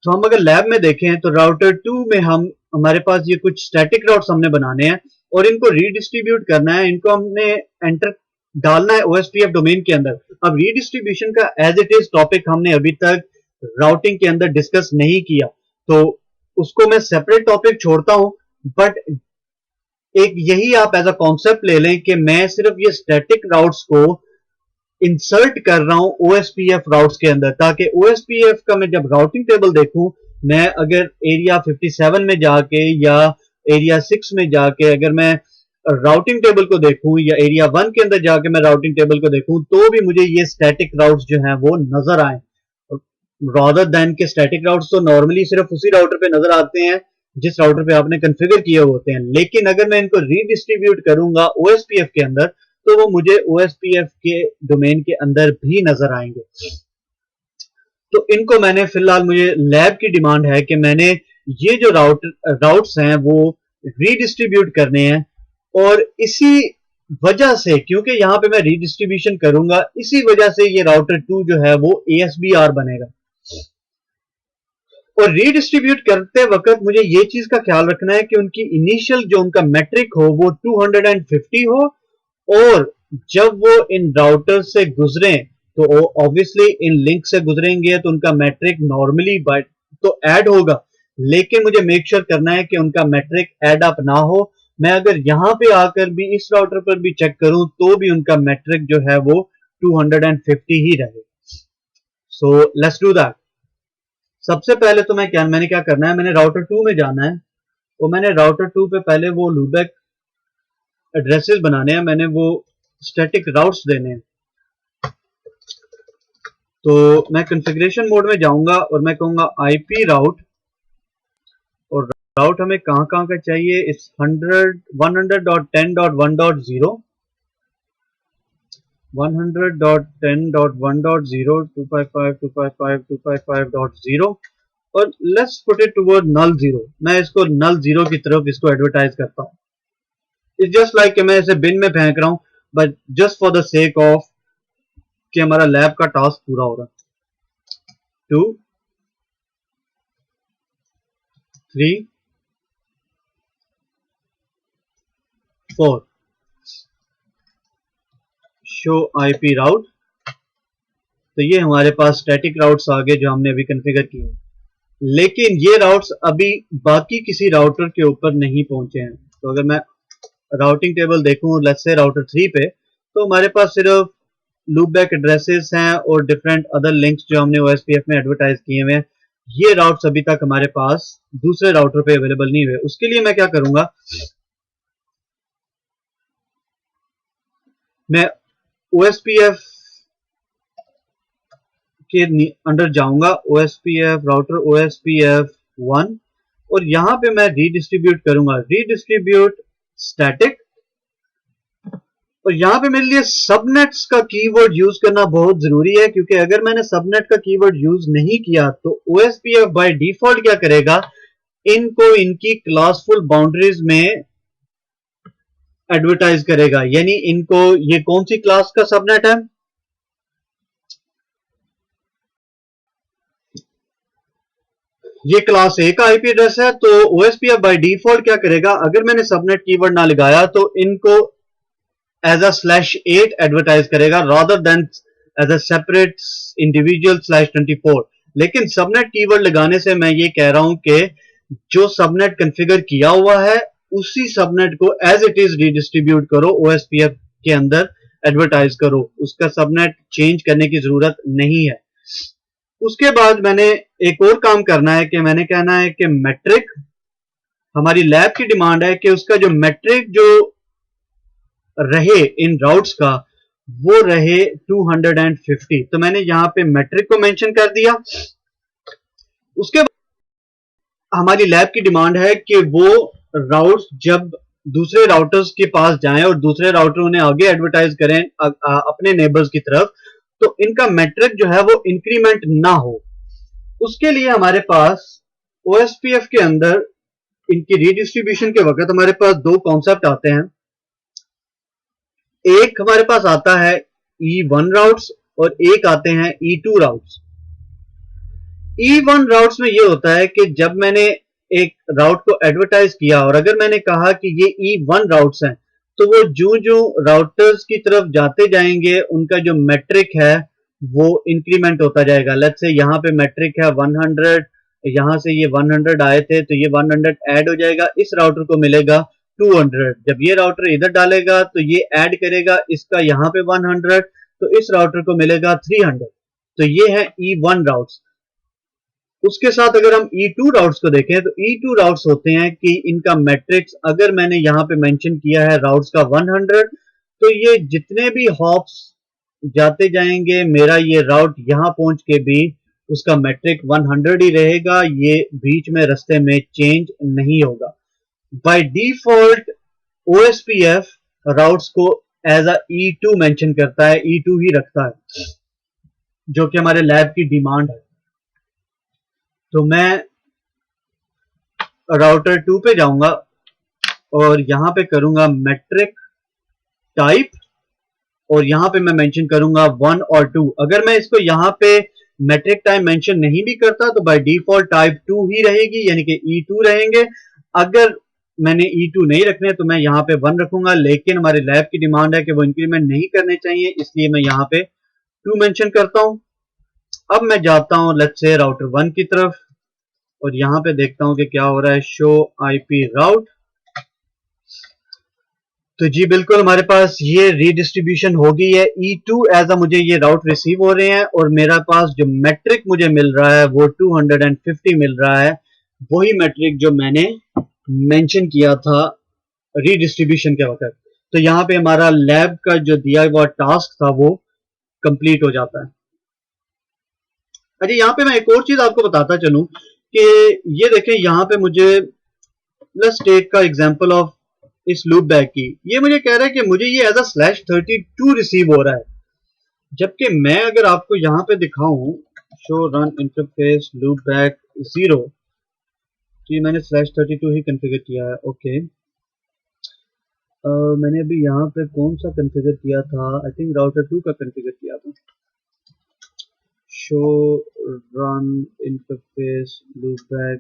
तो हम अगर लैब में देखें तो राउटर 2 में हमारे पास ये कुछ स्टैटिक राउट्स हमने बनाने हैं और इनको रीडिस्ट्रीब्यूट करना है। इनको हमने एंटर डालना है OSPF डोमेन के अंदर। अब रीडिस्ट्रीब्यूशन का एज इट इज टॉपिक हमने अभी तक राउटिंग के अंदर डिस्कस नहीं किया, तो उसको मैं सेपरेट टॉपिक छोड़ता हूं। बट एक यही आप एज अ कॉन्सेप्ट ले लें कि मैं सिर्फ ये स्टैटिक राउट्स को इंसर्ट कर रहा हूं OSPF राउट्स के अंदर, ताकि OSPF का मैं जब राउटिंग टेबल देखूं, मैं अगर एरिया 57 में जाके या एरिया 6 में जाके अगर मैं राउटिंग टेबल को देखूं या एरिया 1 के अंदर जाके मैं राउटिंग टेबल को देखूं, तो भी मुझे ये स्टैटिक राउट्स जो हैं वो नजर आए, रादर देन के स्टैटिक राउट्स तो नॉर्मली सिर्फ उसी राउटर पे नजर आते हैं जिस राउटर पे आपने कॉन्फ़िगर किए होते हैं। लेकिन अगर मैं इनको रीडिस्ट्रीब्यूट करूंगा OSPF के अंदर, तो वो मुझे OSPF के डोमेन के अंदर भी नजर आएंगे। तो इनको मैंने फिलहाल, मुझे लैब की डिमांड है कि मैंने ये जो राउट्स हैं वो रीडिस्ट्रीब्यूट करने हैं, और इसी वजह से, क्योंकि यहां पे मैं रीडिस्ट्रीब्यूशन करूंगा, इसी वजह से ये राउटर 2 जो है वो ASBR बनेगा। और रीडिस्ट्रीब्यूट करते वक्त मुझे ये चीज का ख्याल रखना है कि उनकी इनिशियल जो उनका मैट्रिक हो वो 250 हो, और जब वो इन राउटर से गुजरे तो ऑब्वियसली इन लिंक से गुजरेंगे तो उनका मैट्रिक नॉर्मली तो ऐड होगा, लेकिन मुझे मेक श्योर करना है कि उनका मैट्रिक ऐड अप ना हो। मैं अगर यहां पे आकर भी इस राउटर पर भी चेक करूं तो भी उनका मैट्रिक जो है वो 250 ही रहे। So let's do that. सबसे पहले तो मैंने क्या करना है, मैंने राउटर 2 में जाना है, तो मैंने राउटर 2 पे पहले वो लूपबैक एड्रेसेस बनाने हैं, मैंने वो स्टैटिक राउट्स देने हैं। तो मैं कॉन्फ़िगरेशन मोड में जाऊंगा और मैं कहूंगा IP राउट, और राउट हमें कहां कहां का चाहिए, इस 100.10.1.0 100.10.1.0 255.255.255.0 और let's put it toward null zero. मैं इसको नल जीरो की तरफ इसको एडवर्टाइज करता हूं। इट्स जस्ट लाइक मैं इसे बिन में फेंक रहा हूं, but just for the sake of कि हमारा लैब का टास्क पूरा हो रहा है। 2 3 4 शो IP राउट। तो ये हमारे पास स्टैटिक राउट्स आ गए जो हमने अभी कॉन्फ़िगर किए हैं, लेकिन ये राउट्स अभी बाकी किसी राउटर के ऊपर नहीं पहुंचे हैं। तो अगर मैं राउटिंग टेबल देखूं लेट्स से राउटर 3 पे, तो हमारे पास सिर्फ लूपबैक एड्रेसेस हैं और डिफरेंट अदर लिंक्स जो हमने OSPF में एडवर्टाइज किए हुए हैं। ये राउट्स अभी तक हमारे पास दूसरे राउटर पे अवेलेबल नहीं हुए। उसके लिए मैं क्या करूंगा, मैं OSPF के अंडर जाऊंगा, OSPF राउटर OSPF1, और यहां पे मैं रीडिस्ट्रीब्यूट करूंगा, रीडिस्ट्रीब्यूट स्टैटिक। और यहाँ पे मेरे लिए सबनेट्स का कीवर्ड यूज करना बहुत जरूरी है, क्योंकि अगर मैंने सबनेट का कीवर्ड यूज नहीं किया तो OSPF बाय डिफॉल्ट क्या करेगा, इनको इनकी क्लासफुल बाउंड्रीज में एडवर्टाइज करेगा। यानी इनको, ये कौन सी क्लास का सबनेट है, ये क्लास A का आईपी एड्रेस है, तो OSPF बाय डिफॉल्ट क्या करेगा, अगर मैंने सबनेट कीवर्ड ना लगाया तो इनको एज अ /8 एडवर्टाइज करेगा rather than as a separate individual /24। लेकिन सबनेट कीवर्ड लगाने से मैं ये कह रहा हूं कि जो सबनेट कॉन्फ़िगर किया हुआ है उसी सबनेट को एज इट इज रीडिस्ट्रीब्यूट करो, OSPF के अंदर एडवर्टाइज करो, उसका सबनेट चेंज करने की जरूरत नहीं है। उसके बाद मैंने एक और काम करना है कि मैंने कहना है कि मैट्रिक, हमारी लैब की डिमांड है कि उसका जो मैट्रिक जो रहे इन राउट्स का वो रहे 250। तो मैंने यहां पे मैट्रिक को मेंशन कर दिया। उसके बाद हमारी लैब की डिमांड है कि वो राउट्स जब दूसरे राउटर्स के पास जाएं और दूसरे राउटर उन्हें आगे एडवर्टाइज करें अपने नेबर्स की तरफ, तो इनका मैट्रिक जो है वो इंक्रीमेंट ना हो। उसके लिए हमारे पास OSPF के अंदर इनकी रीडिस्ट्रीब्यूशन के वक्त हमारे पास दो कॉन्सेप्ट आते हैं। एक हमारे पास आता है E1 राउट्स और एक आते हैं E2 राउट्स। E1 राउट्स में ये होता है कि जब मैंने एक राउट को एडवर्टाइज किया और अगर मैंने कहा कि ये E1 राउट्स हैं, तो वो जो जो राउटर्स की तरफ जाते जाएंगे उनका जो मैट्रिक है वो इंक्रीमेंट होता जाएगा। लेट्स से यहाँ पे मैट्रिक है 100, यहाँ से ये 100 आए थे तो ये 100 ऐड हो जाएगा, इस राउटर को मिलेगा 200। जब ये राउटर इधर डालेगा तो ये ऐड करेगा इसका यहाँ पे 100, तो इस राउटर को मिलेगा 300। तो ये है E1 राउट्स। उसके साथ अगर हम E2 राउट्स को देखें तो E2 राउट्स होते हैं कि इनका मैट्रिक्स, अगर मैंने यहां पे मेंशन किया है राउट्स का 100, तो ये जितने भी हॉप्स जाते जाएंगे मेरा ये राउट यहां पहुंच के भी उसका मैट्रिक 100 ही रहेगा, ये बीच में रास्ते में चेंज नहीं होगा। बाय डिफॉल्ट OSPF राउट्स को एज अ E2 मेंशन करता है, E2 ही रखता है, जो कि हमारे लैब की डिमांड है। तो मैं राउटर 2 पे जाऊंगा और यहां पे करूंगा मैट्रिक टाइप और यहां पे मैं मेंशन करूंगा 1 और 2। अगर मैं इसको यहां पे मैट्रिक टाइप मेंशन नहीं भी करता तो बाय डिफॉल्ट टाइप 2 ही रहेगी, यानी कि E2 रहेंगे। अगर मैंने E2 नहीं रखने तो मैं यहां पे 1 रखूंगा, लेकिन हमारे लैब की डिमांड है कि वो इंक्रीमेंट नहीं करने चाहिए, इसलिए मैं यहां पे 2 मेंशन करता हूं। अब मैं जाता हूं लेट्स से राउटर 1 की तरफ और यहां पे देखता हूं कि क्या हो रहा है, शो आईपी राउट। तो जी बिल्कुल हमारे पास ये रीडिस्ट्रीब्यूशन हो गई है, E2 एज अ मुझे ये राउट रिसीव हो रहे हैं और मेरे पास जो मैट्रिक मुझे मिल रहा है वो 250 मिल रहा है, वही मैट्रिक जो मैंने मेंशन किया था रीडिस्ट्रीब्यूशन के वक्त। तो यहाँ पे हमारा लैब का जो दिया हुआ टास्क था वो कंप्लीट हो जाता है। अच्छा, यहाँ पे मैं एक और चीज आपको बताता चलूं कि ये देखें, यहाँ पे मुझे प्लस टेक का एग्जांपल ऑफ इस लूप बैक की, ये मुझे कह रहा है कि मुझे ये एज अ /32 रिसीव हो रहा है, जबकि मैं अगर आपको यहाँ पे दिखाऊं show run interface loop back 0, तो ये मैंने /32 ही कॉन्फ़िगर किया है। ओके, मैंने अभी यहाँ पे कौन सा कॉन्फ़िगर किया था, आई थिंक राउटर 2 का कॉन्फ़िगर किया था, show run interface loop back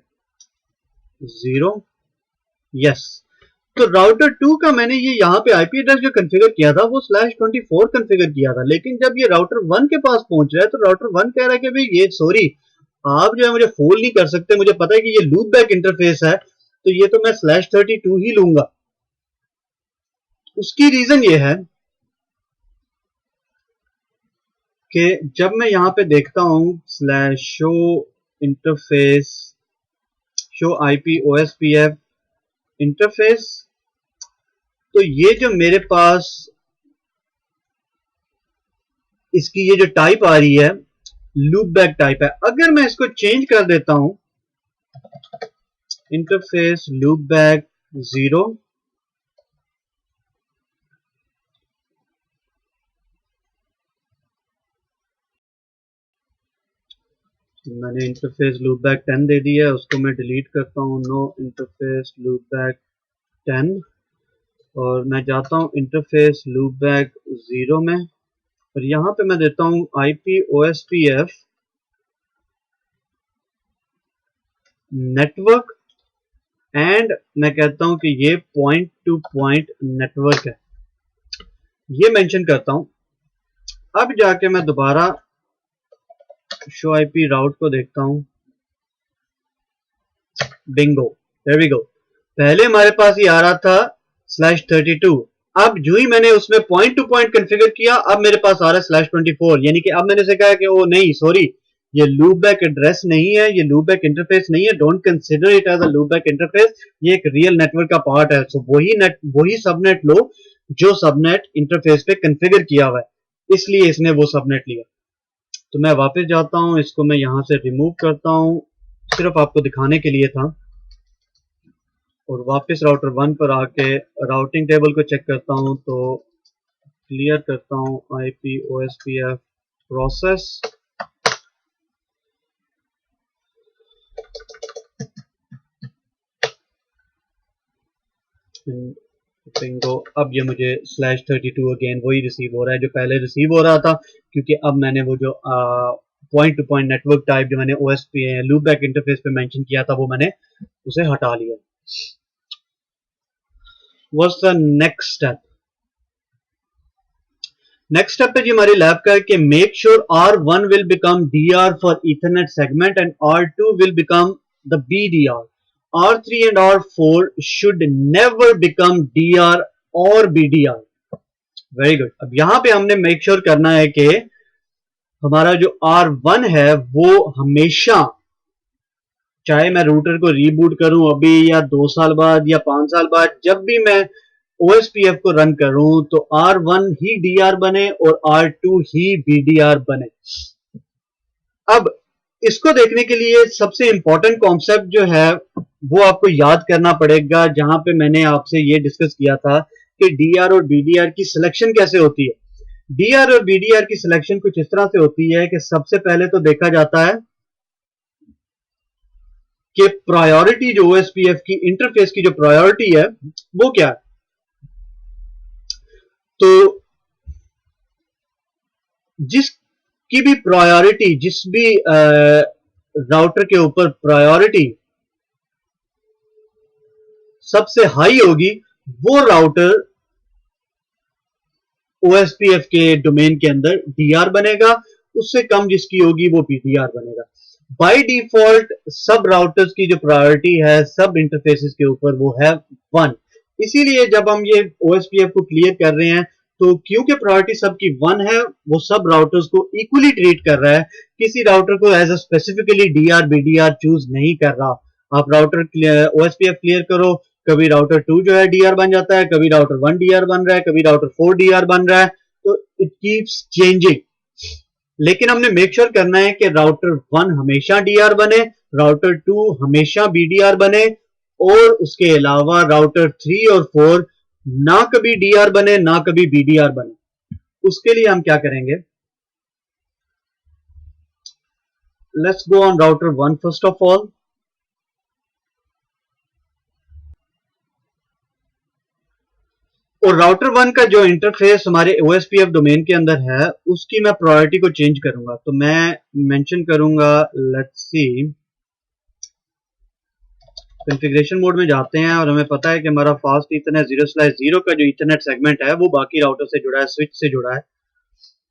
0, yes. तो राउटर 2 का मैंने ये यहाँ पे आईपी एड्रेस जो कॉन्फ़िगर किया था वो /24 कॉन्फ़िगर किया था, लेकिन जब ये राउटर 1 के पास पहुंच रहा है तो राउटर 1 कह रहा है कि भाई ये सॉरी, आप जो है मुझे फोल नहीं कर सकते, मुझे पता है कि ये लूप बैक इंटरफेस है, तो ये तो मैं /32 ही लूंगा। उसकी रीजन ये है कि जब मैं यहाँ पे देखता हूं /show interface show IP OSPF interface, तो ये जो मेरे पास इसकी ये जो टाइप आ रही है लूप बैक टाइप है। अगर मैं इसको चेंज कर देता हूं, इंटरफेस लूप बैक 0, मैंने इंटरफेस लूप बैक 10 दे दिया है, उसको मैं डिलीट करता हूं, नो इंटरफेस लूप बैक 10, और मैं जाता हूं इंटरफेस लूप बैक 0 में, और यहां पे मैं देता हूं IP OSPF नेटवर्क, एंड मैं कहता हूं कि ये पॉइंट टू पॉइंट नेटवर्क है, ये मेंशन करता हूं। अब जाके मैं दोबारा शो IP राउट को देखता हूं, बिंगो, देयर वी गो। पहले हमारे पास ये आ रहा था /32, अब जो ही मैंने उसमें पॉइंट टू पॉइंट कॉन्फ़िगर किया, अब मेरे पास आ रहा है /24, यानी कि अब मैंने से कहा कि ओ नहीं सॉरी, ये लूप बैक एड्रेस नहीं है, ये लूप बैक इंटरफेस नहीं है, don't consider it as a loop back interface, ये एक रियल नेटवर्क का पार्ट है। सो वही सबनेट लो जो सबनेट इंटरफेस पे कॉन्फ़िगर किया हुआ है, इसलिए इसने वो सबनेट लिया। तो मैं वापस जाता हूं, इसको मैं यहां से रिमूव करता हूं, सिर्फ आपको दिखाने के लिए था, और वापस राउटर 1 पर आके राउटिंग टेबल को चेक करता हूं, तो क्लियर करता हूं IP OSPF प्रोसेस, बिंगो। अब ये मुझे /32 अगेन वही रिसीव हो रहा है जो पहले रिसीव हो रहा था, क्योंकि अब मैंने वो जो point two point network type जो मैंने OSP लूप बैक इंटरफेस पे मेंशन किया था, वो मैंने उसे हटा लिया। What's the next step? Next step पे जी हमारी लैब का है कि make sure R1 will become DR for Ethernet segment and R2 will become the BDR. R3 and R4 should never become DR और BDR. Very good. अब यहां पे हमने मेक श्योर करना है कि हमारा जो R1 है वो हमेशा, चाहे मैं रूटर को रीबूट करूं अभी या 2 साल बाद या 5 साल बाद, जब भी मैं OSPF को रन करूं तो R1 ही DR बने और R2 ही BDR बने। अब इसको देखने के लिए सबसे इंपॉर्टेंट कॉन्सेप्ट जो है वो आपको याद करना पड़ेगा, जहां पे मैंने आपसे ये डिस्कस किया था कि DR और BDR की सिलेक्शन कैसे होती है। DR और BDR की सिलेक्शन कुछ इस तरह से होती है कि सबसे पहले तो देखा जाता है कि प्रायोरिटी जो OSPF की इंटरफेस की जो प्रायोरिटी है वो क्या है। तो जिसकी भी प्रायोरिटी, जिस भी राउटर के ऊपर प्रायोरिटी सबसे हाई होगी, वो राउटर OSPF के डोमेन के अंदर DR बनेगा, उससे कम जिसकी होगी वो BDR बनेगा। बाय डिफॉल्ट सब राउटर्स की जो प्रायोरिटी है सब इंटरफेसेस के ऊपर वो है 1। इसीलिए जब हम ये OSPF को क्लियर कर रहे हैं, तो क्योंकि प्रायोरिटी सबकी 1 है, वो सब राउटर्स को इक्वली ट्रीट कर रहा है, किसी राउटर को as a specifically DR BDR choose नहीं कर रहा। आप राउटर OSPF क्लियर करो, कभी राउटर 2 जो है DR बन जाता है, कभी राउटर 1 DR बन रहा है, कभी राउटर 4 DR बन रहा है, तो इट कीप्स चेंजिंग। लेकिन हमने मेक श्योर करना है कि राउटर 1 हमेशा DR बने, राउटर 2 हमेशा BDR बने, और उसके अलावा राउटर 3 और 4 ना कभी DR बने ना कभी BDR बने। उसके लिए हम क्या करेंगे, let's go on router 1 first of all. और राउटर 1 का जो इंटरफेस हमारे OSPF डोमेन के अंदर है, उसकी मैं प्रायोरिटी को चेंज करूंगा। तो मैं मेंशन करूंगा, लेट्स सी, कॉन्फ़िगरेशन मोड में जाते हैं और हमें पता है कि हमारा फास्ट ईथरनेट 0/0 का जो ईथरनेट सेगमेंट है वो बाकी राउटर से जुड़ा है, स्विच से जुड़ा है।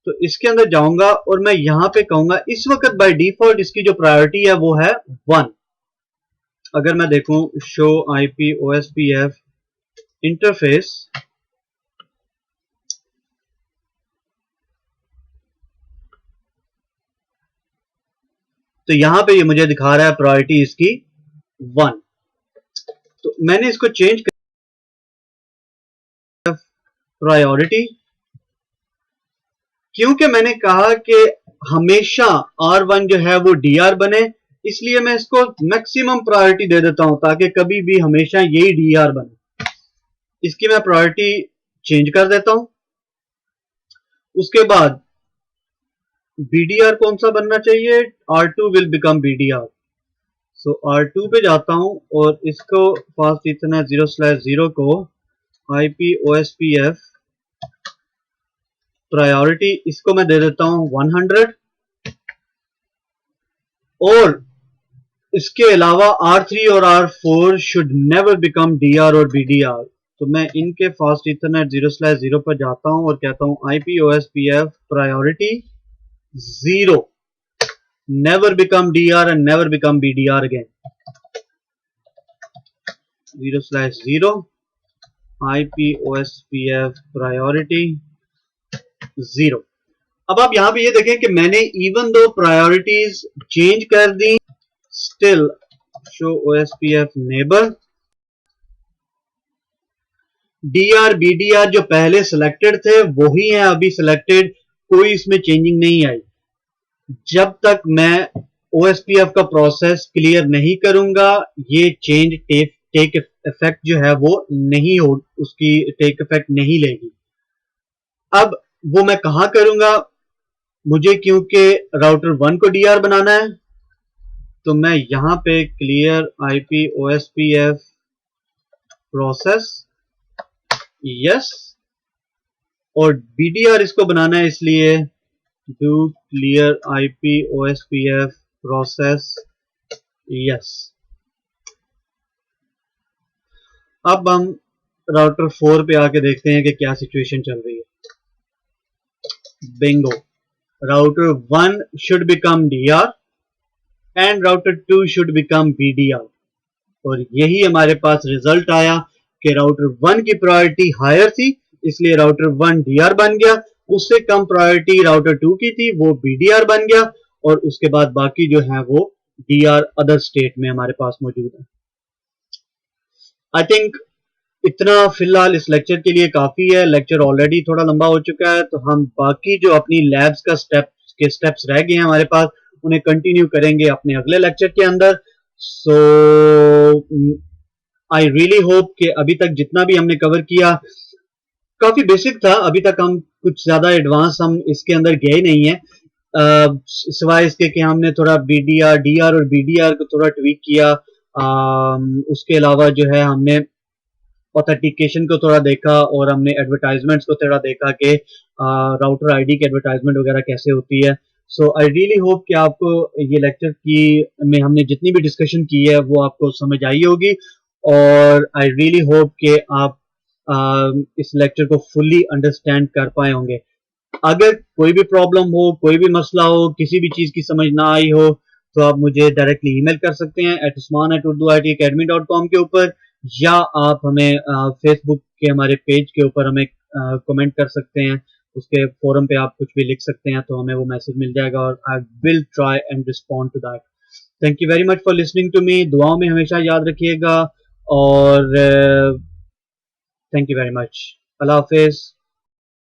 तो इसके अंदर जाऊंगा और मैं यहां पे कहूंगा इस वक्त बाय डिफॉल्ट इसकी जो प्रायोरिटी है वो है 1। अगर मैं देखूं शो IP OSPF इंटरफेस, तो यहां पे ये मुझे दिखा रहा है प्रायोरिटी इसकी 1। तो मैंने इसको चेंज कर प्रायोरिटी, क्योंकि मैंने कहा कि हमेशा R1 जो है वो DR बने, इसलिए मैं इसको मैक्सिमम प्रायोरिटी दे देता हूं ताकि कभी भी हमेशा यही DR बने। इसकी मैं प्रायोरिटी चेंज कर देता हूं। उसके बाद BDR कौन सा बनना चाहिए? R2 will become BDR। So R2 पे जाता हूं और इसको फास्ट इथरनेट 0/0 को IP OSPF प्रायोरिटी इसको मैं दे देता हूं 100। और इसके अलावा R3 और R4 should never become DR और BDR। तो मैं इनके फास्ट इथरनेट 0/0 पर जाता हूं और कहता हूं IP OSPF priority 0, never become DR and never become BDR again। 0/0 IP OSPF priority 0। अब आप यहां पे ये देखें कि मैंने इवन दो प्रायोरिटीज चेंज कर दी, still show OSPF neighbour. DR BDR जो पहले सिलेक्टेड थे वही हैं अभी सिलेक्टेड, कोई इसमें चेंजिंग नहीं आई। जब तक मैं OSPF का प्रोसेस क्लियर नहीं करूंगा ये चेंज टेक इफेक्ट जो है वो नहीं हो, उसकी टेक इफेक्ट नहीं लेगी। अब वो मैं कहां करूंगा? मुझे क्योंकि राउटर 1 को DR बनाना है तो मैं यहां पे clear IP OSPF process yes, और BDR इसको बनाना है इसलिए do clear IP OSPF process yes. अब हम राउटर 4 पे आके देखते हैं कि क्या सिचुएशन चल रही है। Bingo, router 1 should become DR and router 2 should become BDR। और यही हमारे पास रिजल्ट आया कि राउटर 1 की प्रायोरिटी हायर थी इसलिए राउटर 1 DR बन गया, उससे कम प्रायोरिटी राउटर 2 की थी वो BDR बन गया, और उसके बाद बाकी जो है वो DR अदर स्टेट में हमारे पास मौजूद है। आई थिंक इतना फिलहाल इस लेक्चर के लिए काफी है। लेक्चर ऑलरेडी थोड़ा लंबा हो चुका है तो हम बाकी जो अपनी लैब्स का स्टेप्स रह गए हैं हमारे पास उन्हें कंटिन्यू करेंगे अपने अगले लेक्चर के अंदर। सो आई रियली होप कि अभी तक जितना भी हमने कवर किया काफी बेसिक था, अभी तक हम कुछ ज्यादा एडवांस हम इसके अंदर गए नहीं है, सिवाय इसके कि हमने थोड़ा BDR DR और BDR को थोड़ा ट्वीक किया। उसके अलावा जो है हमने ऑथेंटिकेशन को थोड़ा देखा और हमने एडवर्टाइजमेंट्स को थोड़ा देखा कि राउटर आईडी की एडवर्टाइजमेंट वगैरह कैसे होती है। सो आई रियली होप कि आपको ये लेक्चर की में हमने जितनी भी डिस्कशन की है वो आपको समझ आई होगी, और आई रियली होप कि आप इस लेक्चर को फुल्ली अंडरस्टैंड कर पाए होंगे। अगर कोई भी प्रॉब्लम हो, कोई भी मसला हो, किसी भी चीज की समझ ना आई हो तो आप मुझे डायरेक्टली ईमेल कर सकते हैं usman@urduitacademy.com के ऊपर, या आप हमें फेसबुक के हमारे पेज के ऊपर हमें कमेंट कर सकते हैं। उसके फोरम पे आप कुछ भी लिख सकते हैं तो हमें वो मैसेज मिल जाएगा और I will try and respond to that. Thank you very much for listening to me. दुआओं में हमेशा याद रखिएगा और थैंक यू वेरी मच। अल्लाह हाफिज।